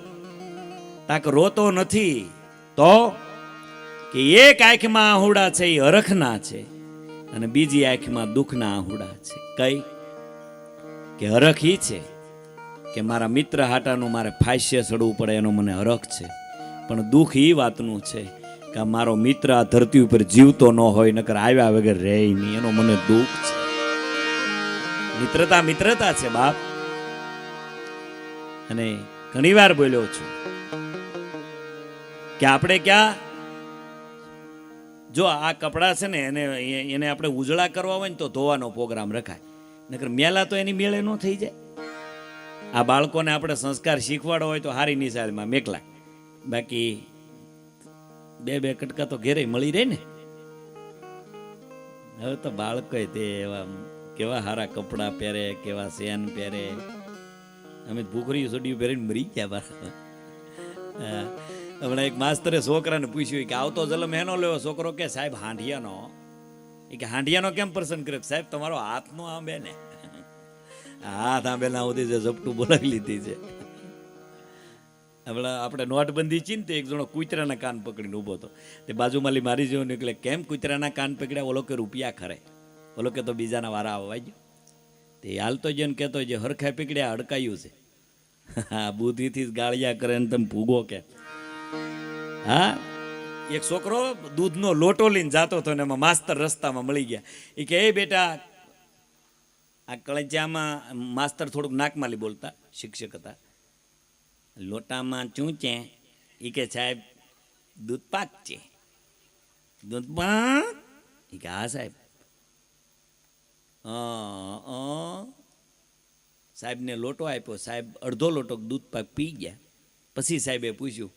તાક રોતો નથી તો કે એક આંખમાં આહુડા છે એ હરખના છે, અને બીજી આંખમાં દુઃખના આહુડા છે. કઈ? કે હરખ ઈ છે કે મારા મિત્ર હાટાનું મારે ફાંસીએ ચડવું પડે એનો મને હરખ છે, પણ દુઃખ એ વાતનું છે કે મારો મિત્ર આ ધરતી ઉપર જીવતો ન હોય, નકર આવ્યા વગર રહે નહીં, એનો મને દુઃખ છે. મિત્રતા મિત્રતા છે બાપ. અને ઘણી વાર બોલ્યો છું કે આપણે ક્યાં, જો આ કપડા છે ને એને આપણે ઉજળા કરવા હોય ને તો ધોવાનો પ્રોગ્રામ રખાય, નકર મેલા તો એની મેળે ન થઈ જાય. આ બાળકોને આપણે સંસ્કાર શીખવાડો હોય તો હારી નિશાળમાં મેકલાય, બાકી બે કટકા તો ઘેરે મળી રહે ને. હવે તો બાળકો તે એવા કેવા સારા કપડાં પહેરે, કેવા સેન પહેરે. અમે ભૂખરી સોડિયું પહેરીને મરી ગયા બાર. હમણાં એક માસ્તરે છોકરાને પૂછ્યું કે આવતો જલમ એનો લેવો? છોકરો કે સાહેબ હાંડિયાનો. એ કે હાંડિયાનો કેમ પસંદ કર્યો? સાહેબ તમારો હાથનો આંબે ને. હાથ આંબેલા સુધી જે ઝપટું બોલાવી લીધી છે. હમણાં આપણે નોટબંધી છીએ ને તો એક જણો કૂતરાના કાન પકડીને ઊભો હતો. તે બાજુમાંથી મારી જેવો નીકળે, કેમ કૂતરાના કાન પકડ્યા? ઓલો કે રૂપિયા ખરે, ઓલો કે તો બીજાના વારા આવવા ગયો. તે હાલતો જ ને કહેતો જે હરખાઈ પકડ્યા અડકાયું છે. હા, બુદ્ધિથી જ ગાળિયા કરે ને તમે ભૂગો કે. હા, એક છોકરો દૂધનો લોટો લઈને જાતો હતો ને એમાં માસ્તર રસ્તામાં મળી ગયા. એ કે એ બેટા, આ કળજિયામાં માસ્તર થોડુંક નાકમાલી બોલતા, શિક્ષક હતા. લોટામાં ચૂંચે? એ કે સાહેબ દૂધ પાક છે. દૂધ પાક? એ કે હા સાહેબ. સાહેબને લોટો આપ્યો. સાહેબ અડધો લોટો દૂધ પાક પી ગયા. પછી સાહેબે પૂછ્યું,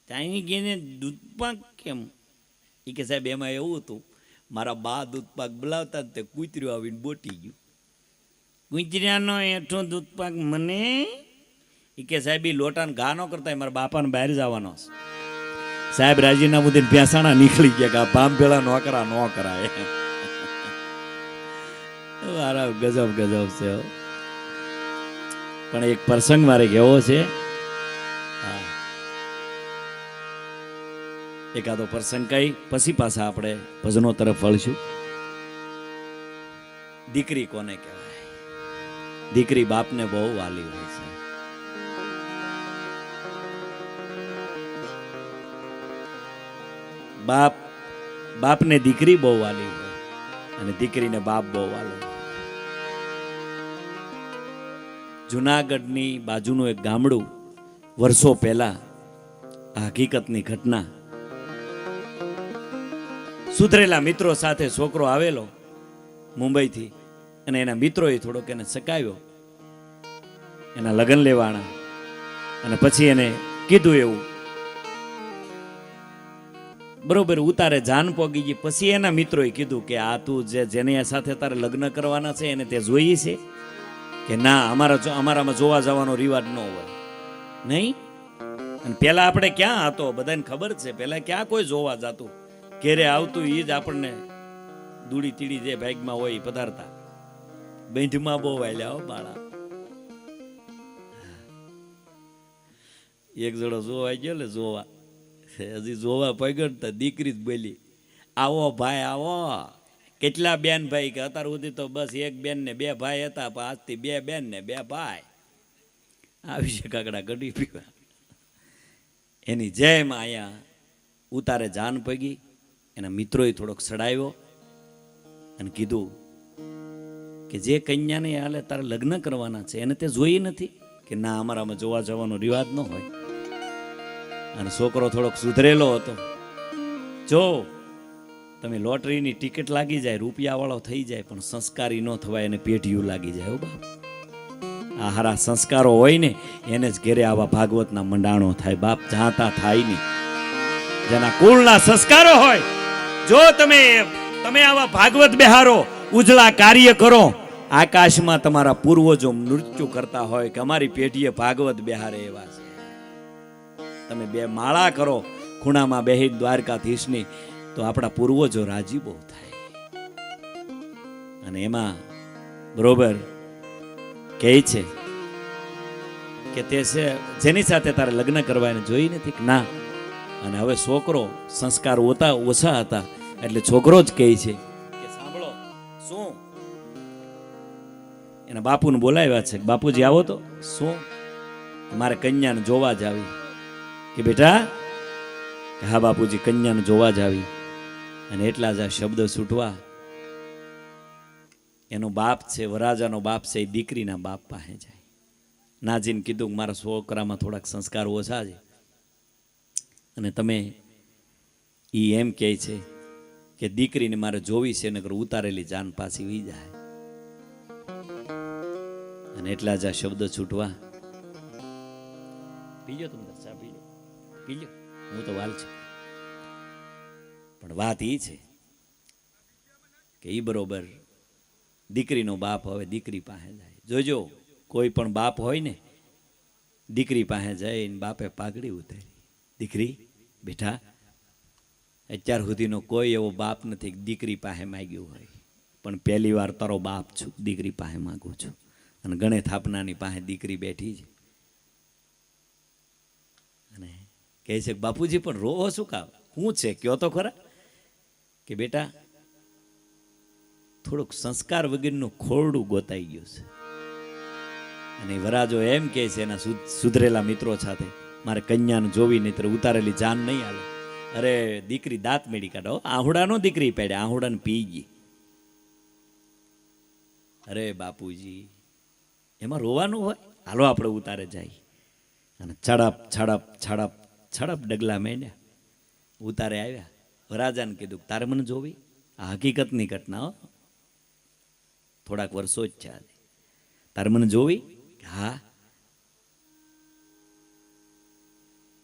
ત્યાં ગઈને દૂધ પાક કેમ? એ કે સાહેબ એમાં એવું હતું, મારા બા દૂધ પાક બોલાવતા તે કૂતર્યું આવીને બોટી ગયું. કૂતર્યાનો એઠો દૂધ પાક મને? એ કે સાહેબ એ લોટાને ઘા ન કરતા મારા બાપાને બહાર જવાનો છે. સાહેબ રાજીનામું દઈને ભેંસાણા નીકળી ગયા કે આ પામ ભેળા નોકરા ન કરાય. મારા ગજબ ગજબ છે. પણ એક પ્રસંગ મારે કેવો છે. હા, એકાદો પ્રસંગ કઈ પછી પાછા આપણે ભજનો તરફ વળશું. દીકરી કોને કહેવાય? દીકરી બાપને બહુ વાલી હોય છે. બાપને દીકરી બહુ વાલી હોય અને દીકરીને બાપ બહુ વાલો. જુનાગઢની બાજુનું એક ગામડું, વર્ષો પહેલા આ હકીકતની ઘટના. સુધરેલા મિત્રો સાથે છોકરો આવેલો મુંબઈથી અને એના મિત્રોએ થોડોક એને સકાવ્યો, એના લગ્ન લેવાના. અને પછી એને કીધું એવું બરોબર ઉતારે જાન પોગી ગઈ. પછી એના મિત્રોએ કીધું કે આ તું જેની સાથે તારે લગ્ન કરવાના છે એને તે જોઈ છે કે ના? અમારામાં જોવા જવાનો રિવાજ ન હોય નહીં. અને પેલા આપણે ક્યાં હતો, બધાને ખબર છે, પેલા ક્યાં કોઈ જોવા જતું? ઘેરે આવતું એ જ આપણને દૂડી તીડી જે ભાગમાં હોય પધારતા. બેંધમાં બહુ વાલ્યા હો બાળા. એક જણો જોવા ગયો ને, જોવા હજી જોવા પગડતા દીકરી જ બોલી, આવો ભાઈ આવો. કેટલા બેન ભાઈ? કે અત્યાર સુધી તો બસ એક બેન ને બે ભાઈ હતા, પણ આજથી બે બેન ને બે ભાઈ. આવી છે કાકડા કઢી પીવા. એની જેમ અહીંયા ઉતારે જાન પગી. એના મિત્રોએ થોડોક સડાવ્યો અને કીધું કે જે કન્યાને હાલે તારે લગ્ન કરવાના છે એને તે જોઈ નથી? કે ના, અમારામાં જોવા જવાનો રિવાજ ન હોય. અને છોકરો થોડોક સુધરેલો હતો. જો તમે લોટરીની ટિકિટ લાગી જાય, રૂપિયાવાળો થઈ જાય, પણ સંસ્કારી ન થવાય એને પેઢીયું લાગી જાય. હો બાપ, આ હારા સંસ્કારો હોય ને એને જ ઘેરે આવા ભાગવતના મંડાણો થાય. બાપ જાતા થાય નહીં. જેના કુળના સંસ્કારો હોય, જો તમે આવા ભાગવત બેહારો, ઉજળા કાર્ય કરો, આકાશમાં તમારા પૂર્વજો મૃત્યુ કરતા હોય કે અમારી પેઢીએ ભાગવત બેહારે એવા છે. તમે બે માળા કરો ખૂણામાં બેહી દ્વારકાધીશની, તો આપણા પૂર્વજો રાજી બહુ થાય. અને એમાં બરોબર કહે છે કે તે છે જેની સાથે તારે લગ્ન કરવા એને જોઈ નથી કે ના. અને હવે છોકરો સંસ્કાર ઓછા હતા એટલે છોકરો જ કહે છે કે સાંભળો, શું એના બાપુને બોલાવ્યા છે. બાપુજી આવો તો. શું? મારે કન્યાને જોવા જ આવી. કે બેટા? કે હા બાપુજી, કન્યાને જોવા જ આવી. અને એટલા જ આ શબ્દ છૂટવા એનો બાપ છે, વરાજાનો બાપ છે, એ દીકરીના બાપ પાસે જાય. નાજીને કીધું કે મારા છોકરામાં થોડાક સંસ્કાર ઓછા છે અને તમે એમ કહે છે કે દીકરીને મારે જોવી છે, નકર ઉતારેલી જાન પાછી વી જાય. અને એટલા જ આ શબ્દ છૂટવા. પીજો તમે ચા પીજો, હું તો વાલ છું. પણ વાત એ છે કે એ બરોબર દીકરીનો બાપ હવે દીકરી પાસે જાય. જોજો કોઈ પણ બાપ હોય ને દીકરી પાસે જઈને બાપે પાઘડી ઉતારી, દીકરી બેઠા અત્યાર સુધીનો કોઈ એવો બાપ નથી દીકરી પાસે માગ્યું હોય, પણ પહેલી વાર તારો બાપ છું, દીકરી પાસે માગું છું. અને ગણે થાપનાની પાસે દીકરી બેઠી છે અને કહે છે કે બાપુજી પણ રોવો શું કામ, શું છે કયો તો ખરા. કે બેટા થોડુંક સંસ્કાર વગરનું ખોરડું ગોતાઈ ગયું છે. અને વરાજો એમ કહે છે એના સુધરેલા મિત્રો સાથે, મારે કન્યાને જોવી નહીં તો ઉતારેલી જાન નહીં હાલે. અરે દીકરી દાંત મેળી કાઢો, આહુડાનો દીકરી પેડે, આહુડાને પી ગઈ. અરે બાપુજી એમાં રોવાનું હોય, હાલો આપણે ઉતારે જાય. અને છડપ છડપ છડપ છડપ ડગલા માંડ્યા, ઉતારે આવ્યા. વરાજાને કીધું તારે મને જોવી, આ હકીકતની ઘટના હો, થોડાક વર્ષો જ છે આજે. તારે મને જોવી? હા.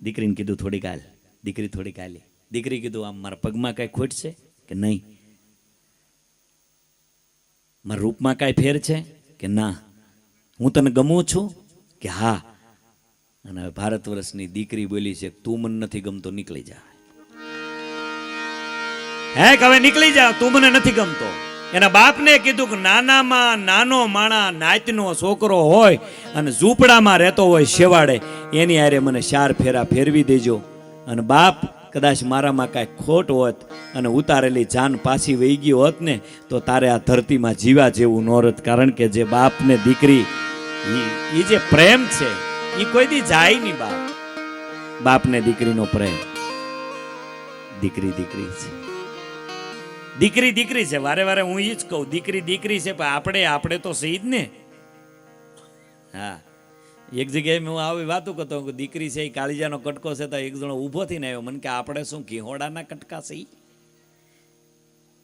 દીકરીને કીધું થોડીક હાલ. દીકરી થોડીક હાલી. દીકરી કીધું આમ મારા પગમાં કાંઈ ખોટ છે કે નહીં? મારા રૂપમાં કાંઈ ફેર છે કે ના? હું તને ગમું છું કે હા? અને ભારત વર્ષની દીકરી બોલી છે તું મને નથી ગમતો, નીકળી જા. હે હવે નીકળી જા, તું મને નથી ગમતો. એના બાપને કીધું કે નાનામાં નાનો માણા નાતનો છોકરો હોય અને ઝૂંપડામાં રહેતો હોય શેવાડે, એની હારે મને 4 ફેરા ફેરવી દેજો. અને બાપ કદાચ મારામાં કાંઈ ખોટ હોત અને ઉતારેલી જાન પાછી વહી ગઈ હોત ને તો તારે આ ધરતીમાં જીવા જેવું નોરત. કારણ કે જે બાપને દીકરી એ જે પ્રેમ છે એ કોઈ દી જાય નહીં. બાપને દીકરીનો પ્રેમ, દીકરી દીકરી છે, દીકરી દીકરી છે. વારે વારે હું એ જ કહું, દીકરી દીકરી છે, પણ આપણે તો સહી જ ને. હા, એક જગ્યાએ હું આવી વાતો કરતો કે દીકરી છે એ કાળીજાનો કટકો છે, તો એક જણો ઊભો થઈને આવ્યો, મને કે આપણે શું ઘીહોડાના કટકા છે?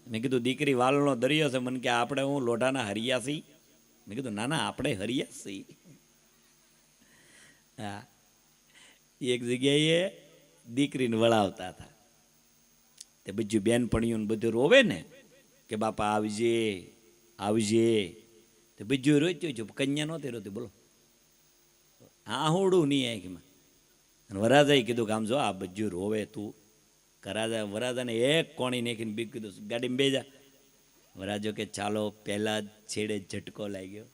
મેં કીધું દીકરી વાલનો દરિયો છે. મને કે આપણે હું લોઢાના હરિયા છીએ? મેં કીધું ના ના, આપણે હરિયા છીએ. હા, એક જગ્યાએ દીકરીને વળાવતા હતા, તે બીજું બેનપણીઓને બધું રોવે ને કે બાપા આવજે આવજે, તે બીજું રોત્યું છે, કન્યા નહોતી રોતી. બોલો આહુડું નહીં આંખમાં. અને વરાજાએ કીધું કે આમ જો આ બધું રોવે તું કરાજા. વરાજાને એક કોણી નાખીને બીક કીધું ગાડીમાં બેજા. વરાજો કે ચાલો, પહેલા છેડે ઝટકો લાગ્યો,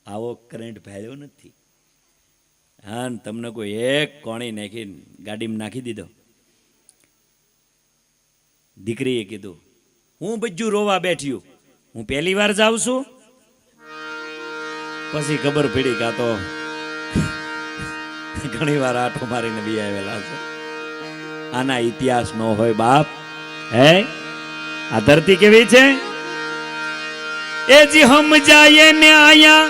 આવો કરંટ ભાળ્યો નથી. હા, તમને કોઈ એક કોણી નાખીને ગાડીમાં નાખી દીધો. દીકરીએ કીધું હું બધું રોવા બેઠ્યું, હું પહેલી વાર જાઉં છું. પછી ખબર પડી કે આ તો ઘણી વાર આંટો મારીને બી આવેલા છે. આના ઇતિહાસ નો હોય બાપ. હે આ ધરતી કેવી છે એ જી હમ જાય ને આયા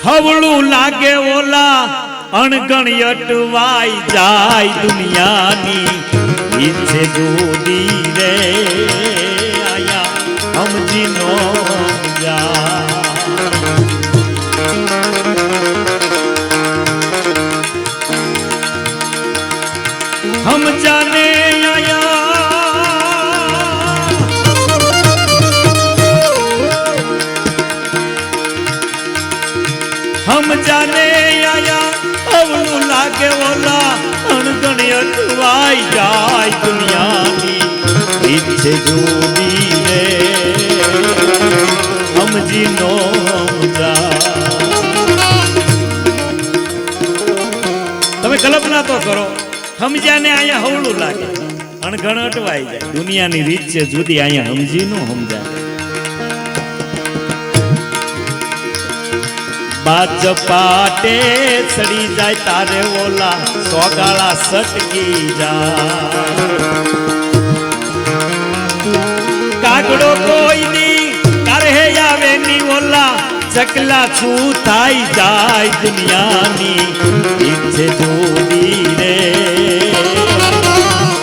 હવળું લાગે ઓલા અણગણ અટવાઈ જાય દુનિયાની ઈચ્છે જુદી રે આયા સમજી નો જા. हम जाने आया हम जाने आया अवलू लागे ओला अणगण अटवाई जाय दुनियानी ઈચ્છે જુદી રે સમજી નો જા. તમે કલ્પના તો કરો, સમજ્યાને અહીંયા હવળું લાગે, અણઘણ અટવાઈ જાય. દુનિયાની રીત છે જુદી, અહીંયા સમજી નો સમજાય. બાજ પાટે ચડી જાય તારે ઓલા સોગાળા સટકી જાય. કાગડો કોઈ દી તારે આવે ની ઓલા ચકલા છું થાય જાય દુનિયાની ઈચ્છે જુદી રે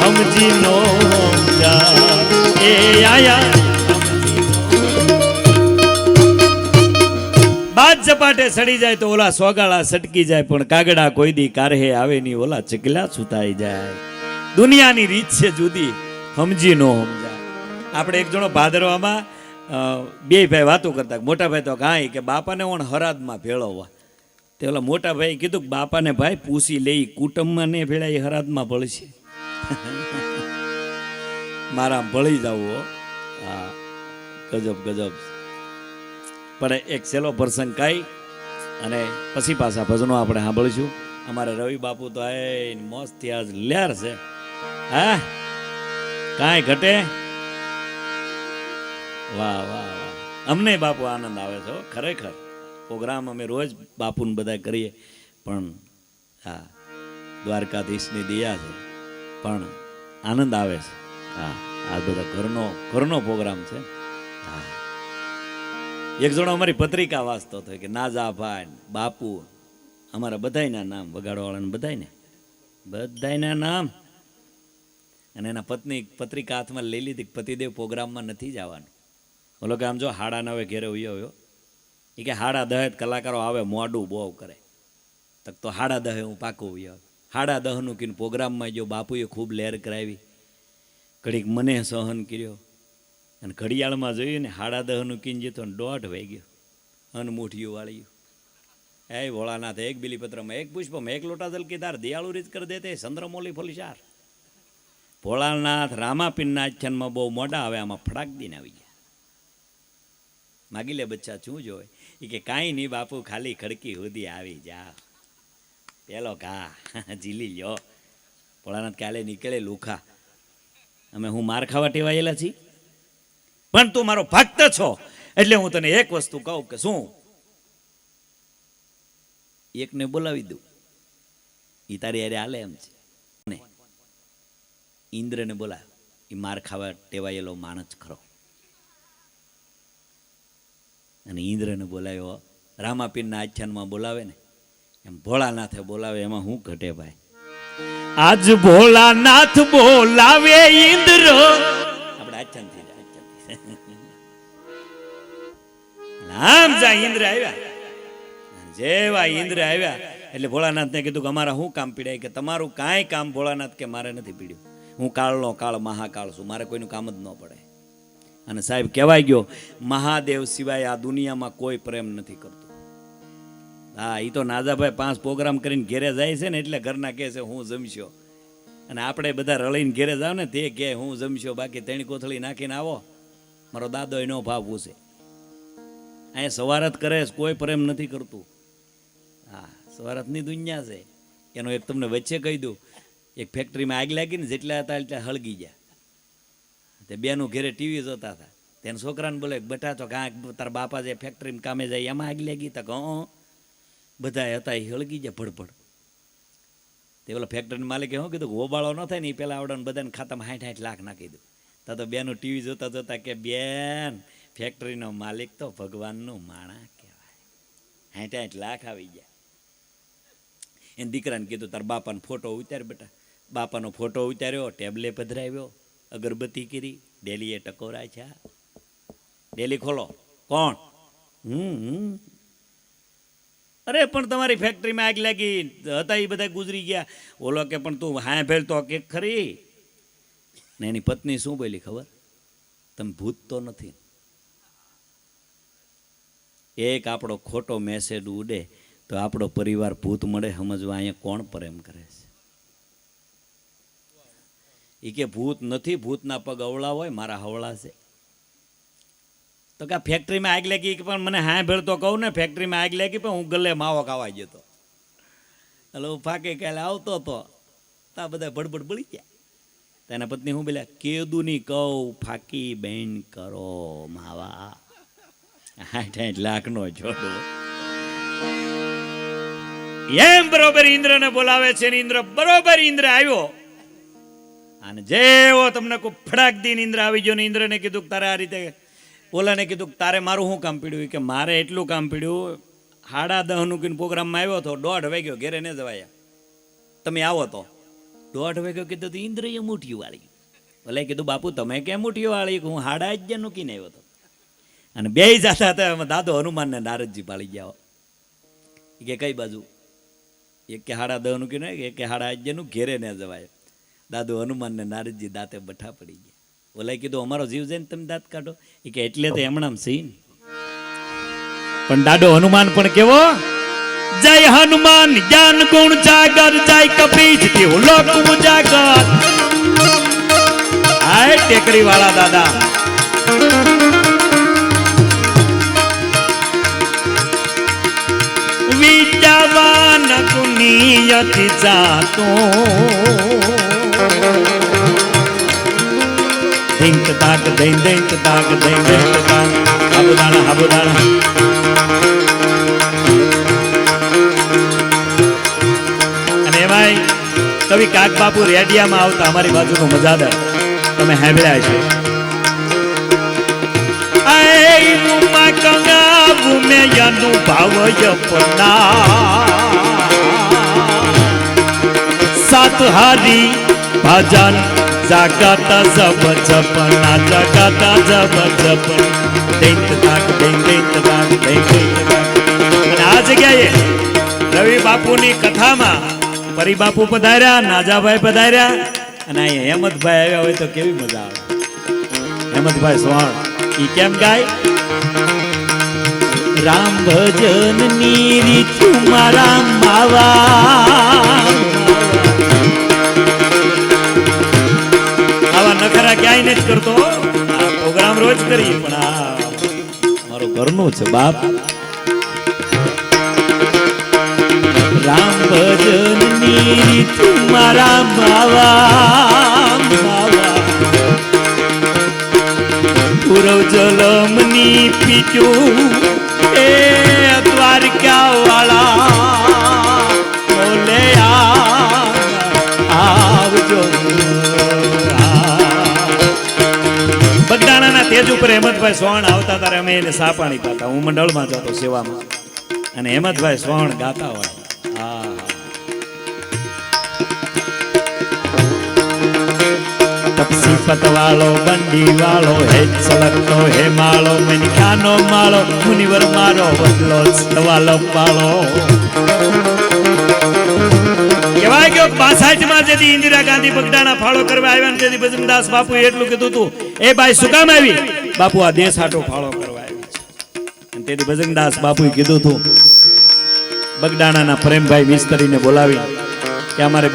સમજી નો જા. એ આયા બાદ ઝપાટે સડી જાય તો ઓલા સોગાળા સટકી જાય, પણ કાગડા કોઈ દી કારહે આવે ની ઓલા ચકલા છૂતાઈ જાય. દુનિયાની રીત છે જુદી, સમજી નો સમજા. આપણે એક જણો ભાદરવામાં બે ભાઈ વાતો કરતા, મોટા ભાઈ તો કાંઈ કે બાપાને ઓણ હરાદમાં ભેળવવા. તે ઓલા મોટા ભાઈ કીધું કે બાપાને ભાઈ પૂછી લઈ, કુટુંબમાં ને ભેળા એ હરાદમાં ભળશે. મારા ભળી જવું હો. હા, ગજબ ગજબ. પણ એક છેલ્લો પ્રસંગ કાંઈ અને પછી પાછા ભજનો આપણે સાંભળીશું. અમારે રવિ બાપુ તો એ મસ્ત આજ લેર છે. હા, કાંઈ ઘટે. વાહ વાહ વાહ. અમને બાપુ આનંદ આવે છે ખરેખર. પ્રોગ્રામ અમે રોજ બાપુને બધા કરીએ, પણ હા, દ્વારકાધીશની દયા છે, પણ આનંદ આવે છે. હા, આ બધા ઘરનો પ્રોગ્રામ છે. હા, એક જણો અમારી પત્રિકા વાંચતો હતો કે નાજાભાઈ બાપુ અમારા બધાયના નામ વગાડવાવાળાને બધાયના નામ. અને એના પત્ની પત્રિકા હાથમાં લઈ લીધી. પતિદેવ પ્રોગ્રામમાં નથી જવાનું. બોલો કે આમ જો 9:30 ઘેરે ઉયો એ કે 10:30 કલાકારો આવે, મોડું બહુ કરે. તક તો 10:30 હું પાકું ઉયો. 10:30 કીને પ્રોગ્રામમાં જો બાપુએ ખૂબ લહેર કરાવી. ઘડીક મને સહન કર્યો અને ઘડિયાળમાં જોયું ને 10:30 કીને જતો 1:30 વાગ્યો. અનમુઠિયું વાળ્યું. એ ભોળાનાથ, એક બિલીપત્રમાં, એક પુષ્પમાં, એક લોટા જલ કી ધાર, દિયાળુ રીત કર દેતે ચંદ્રમૌલી ફલસાર. ભોળાનાથ રામાપીરના આખ્યાનમાં બહુ મોડા આવે, આમાં ફડાક દઈને આવી ગયા. માગી લે બચ્ચા શું જોવે? એ કે કાંઈ નહીં બાપુ, ખાલી ખડકી સુધી આવી જા, પેલો ઘા ઝીલી લ્યો. ભોળાનાથ કાલે નીકળે લુખા, અમે હું માર ખાવા ટેવાયેલા છીએ, પણ તું મારો ભક્ત છો એટલે હું તને એક વસ્તુ કહું કે શું, એકને બોલાવી દઉં, એ તારી યારે હાલે એમ છે. ઇન્દ્રને બોલાવ, એ માર ખાવા ટેવાયેલો માણસ ખરો. અને ઇન્દ્રને બોલાવ્યો, રામાપીરના આખ્યાનમાં બોલાવે ને એમ ભોળાનાથે બોલાવે. એમાં હું ઘટે ભાઈ? આજ ભોળાનાથ બોલાવે ઇન્દ્ર. આપણે આખ્યાન થઈ જાય. આમ જા ઇન્દ્ર આવ્યા. જેવા ઇન્દ્ર આવ્યા એટલે ભોળાનાથને કીધું કે અમારા શું કામ પીડાય? કે તમારું કાંઈ કામ ભોળાનાથ કે મારે નથી પીડ્યું. હું કાળનો કાળ મહાકાળ છું, મારે કોઈનું કામ જ ન પડે. અને સાહેબ કહેવાય ગયો, મહાદેવ સિવાય આ દુનિયામાં કોઈ પ્રેમ નથી કરતું. હા, એ તો નાજાભાઈ 5 પ્રોગ્રામ કરીને ઘેરે જાય છે ને એટલે ઘરના કહે છે હું જમશો. અને આપણે બધા રળીને ઘેરે જાવ ને તે કહે હું જમશો, બાકી 3 કોથળી નાખીને આવો મારો દાદો એનો ભાવ પૂછે. અહીંયા સવારત કરે, કોઈ પ્રેમ નથી કરતું. હા, સવારતની દુનિયા છે. એનો એક તમને વચ્ચે કહી દઉં, એક ફેક્ટરીમાં આગ લાગી ને, જેટલા હતા એટલા હળગી ગયા. તે બેનું ઘેરે ટીવી જોતા હતા. તેને છોકરાને બોલે બેટા તો કાંઈક તારા બાપા જે ફેક્ટરીમાં કામે જાય એમાં આગ લાગી. તક બધા હતા એ હળગી ગયા ભડભડ. તે પેલા ફેક્ટરીના માલિકે શું કીધું, હોબાળો ન થાય ને એ પેલા આવડે બધાને ખાતામાં 60 લાખ નાખી દઉં. તો બેનું ટીવી જોતા જોતા કે બેન, ફેક્ટરીનો માલિક તો ભગવાનનું માણા કહેવાય. 60 લાખ આવી ગયા. એને દીકરાને કીધું તાર બાપાનો ફોટો ઉતાર બેટા. બાપાનો ફોટો ઉતાર્યો, ટેબલે પધરાવ્યો, અગરબત્તી કરી, ડેલીએ ટકોરા છે. ડેલી ખોલો. કોણ? અરે પણ તમારી ફેક્ટરીમાં આગ લાગી હતા, એ બધા ગુજરી ગયા. ઓલો કે પણ તું હા ભેળ તો કે ખરી ને. એની પત્ની શું બોલી ખબર? તમે ભૂત તો નથી. એક આપણો ખોટો મેસેજ ઉડે તો આપણો પરિવાર ભૂત મળે સમજવા અહીંયા કોણ પ્રેમ કરે છે? એ કે ભૂત નથી, ભૂતના પગ અવળા હોય, મારા હવળા છે. તો કે ફેક્ટરીમાં આગ લાગી, પણ મને હા ભેળ તો કહું ને, ફેક્ટરીમાં આગ લાગી પણ હું ગલે માવો ખાવા જતો. એટલે હું ફાકે કાલે આવતો હતો, તા બધા બડબડ બળી ગયા. તેના પત્ની હું બોલ્યા, કેદુની કહું ફાકી બેન કરો માવા. 60 લાખનો જોડો. એમ બરોબર ઇન્દ્રને બોલાવે છે ને ઇન્દ્ર બરોબર ઇન્દ્ર આવ્યો. અને જેવો તમને કોઈ ફડાક દીને ઇન્દ્ર આવી ગયો ને ઇન્દ્રને કીધું તારે આ રીતે, ઓલાને કીધું તારે મારું શું કામ પીડ્યું? કે મારે એટલું કામ પીડ્યું, 10:30 કીને પ્રોગ્રામમાં આવ્યો હતો, 1:30 વાગ્યો ઘેરે ન જવાયા, તમે આવો તો 1:30 વાગ્યો. કીધું તો ઇન્દ્રએ મુઠ્ઠી વાળી. ભલે કીધું બાપુ તમે કેમ મુઠ્ઠી વાળી? હું 11:30 કીને આવ્યો હતો. અને બે જતા હતા, એમાં દાદો હનુમાનને નારદજી પાળી ગયા. કે કઈ બાજુ? એક કે 10:30 કીને, એક કે 11:30 ઘેરે ન જવાય. દાદુ હનુમાન ને નારદજી દાંતે બઠા પડી ગયા. ઓલાએ કીધું અમારો જીવ જઈને તમે દાંત કાઢો, એ કે એટલે તો એમણામ સહી. પણ દાદો હનુમાન પણ કેવો, જય હનુમાન જ્ઞાન ગુણ જાગર, જય કપીશ દેવ લોક ઉજાગર. આય ટેકરી વાળા દાદા. વિદ્યાવાન ગુનિયતિ જાતો, ધિંક તાક દૈન દૈંક તાક દૈન દૈંક તાક, હાબુદાણા હાબુદાણા. અને એમાંય કવિ કાક બાપુ રેડિયામાં આવતા અમારી બાજુનો મજાદાર તમે સાંભળ્યા છે. સાત હારી ભજન જાગત જબ જપના, જગત જબ જપન, દૈંત તાક દૈંત દૈંત તાક દૈંત દૈંત તાક. અને આ જગ્યાએ રવિ બાપુની કથામાં પરી બાપુ પધાર્યા, નાજાભાઈ પધાર્યા, અને અહીંયા હેમંતભાઈ આવ્યા હોય તો કેવી મજા આવે. હેમંતભાઈ સોણ ઈ કેમ ગાય, રામ ભજન ની રીત મારા માવા. આવા નખરા ક્યાંય નથી કરતો, આ પ્રોગ્રામ રોજ કરીએ, પણ આ મારું ઘરનું છે બાપ. રામ ભજન ની રીત મારા માવા, પૂરવ જલમની પીચું એ દ્વારકા વાળા બોલે આવજો. બગદાણાના તેજ ઉપર હેમંતભાઈ સોહણ આવતા ત્યારે અમે એને સાપાણી ગાતા. હું મંડળમાં જતો સેવામાં, અને હેમંતભાઈ સોહણ ગાતા હોય. તપસી પતવાળો બંડી વાળો હે છલકતો હે માળો, મનખાનો માળો મુનિવર મારો બદલો વાલો પાળો. કહેવાય કે 62 માં જેથી ઇન્દિરા ગાંધી બગદાણા ફાળો કરવા આવ્યા ને તેથી ભજનદાસ બાપુ એટલું કીધું હતું, એ ભાઈ શું કામ આવી? બાપુ આ દેશ હાટો ફાળો કરવા આવી છે. અને તેથી ભજનદાસ બાપુએ કીધું હતું, બગદાણાના પ્રેમભાઈ મિસ્ત્રીને બોલાવી કે અમારે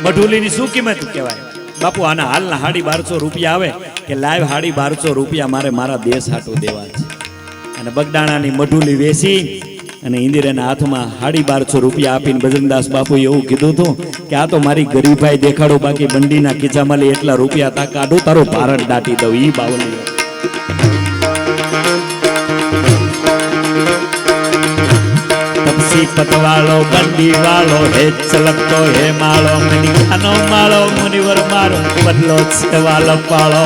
મઢુલીની શું કિંમત કહેવાય? બાપુ આના હાલના 1250 રૂપિયા આવે કે લાઈવ 1250 રૂપિયા મારે મારા દેશ હાટું દેવા છે. અને બગદાણાની મઢુલી વેચી અને ઇન્દિરાના હાથમાં 1250 રૂપિયા આપીને ભજનદાસ બાપુ એવું કીધું હતું કે આ તો મારી ગરીબાઈ દેખાડો, બાકી બંડીના ખીચામાં એટલા રૂપિયા તા કાઢું તારો ભારત દાટી દઉં. ઈ બાવલી પતવાળો બંડી વાળો હે ચલકતો હે માળો, મનખાનો માળો મુનિવર મારો બદલો વાલો પાળો.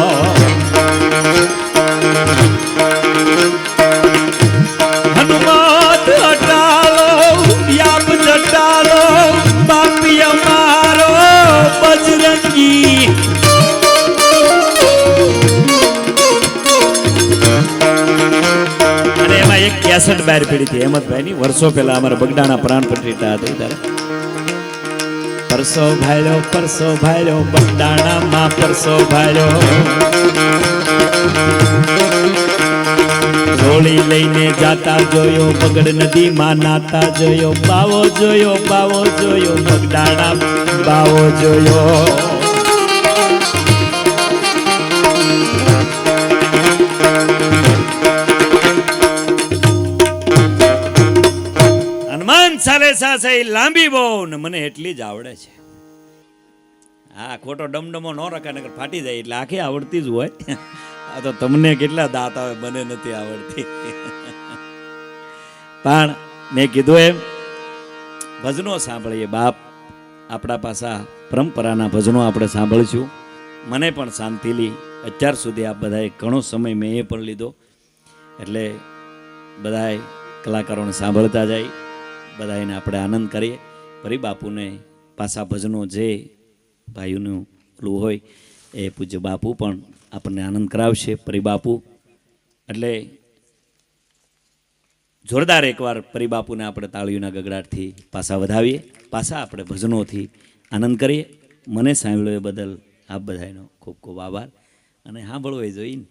હનુમત હટાલો યાપ જટાલો, બાપી અમારો બજરંગી. એક કેસેટ બહાર પડી હતી હેમંતભાઈ ની, વર્ષો પહેલા અમારા બગદાણા પ્રાણ પ્રતિષ્ઠા હતી ત્યારે. પરસો ભાઈલો બગદાણા માં પરસો ભાઈલો, હોળી લઈને જાતા જોયો, બગડ નદી માં નાતા જોયો, બાવો જોયો બગદાણા બાવો જોયો. સાલે સાસે લાંબી બહુ ને મને એટલી જ આવડે છે. હા, ખોટો ડમડમો ન રખાય નકર ફાટી જાય, એટલે આખી આવડતી જ હોય. આ તો તમને કેટલા દાંત આવે, મને નથી આવડતી. પણ મેં કીધું એમ ભજનો સાંભળીએ બાપ. આપણા પાસા પરંપરાના ભજનો આપણે સાંભળીશું. મને પણ શાંતિ લી. અત્યાર સુધી આપ બધાએ ઘણો સમય મેં એ પણ લીધો, એટલે બધાએ કલાકારોને સાંભળતા જાય, બધાને આપણે આનંદ કરીએ. પરી બાપુને પાછા ભજનો જે ભાઈઓનું પેલું હોય એ પૂજ્ય બાપુ પણ આપણને આનંદ કરાવશે. પરી બાપુ એટલે જોરદાર એકવાર પરી બાપુને આપણે તાળીઓના ગગડાટથી પાછા વધાવીએ, પાછા આપણે ભજનોથી આનંદ કરીએ. મને સાંભળ્યો એ બદલ આપ બધાનો ખૂબ ખૂબ આભાર અને સાંભળવો એ જોઈને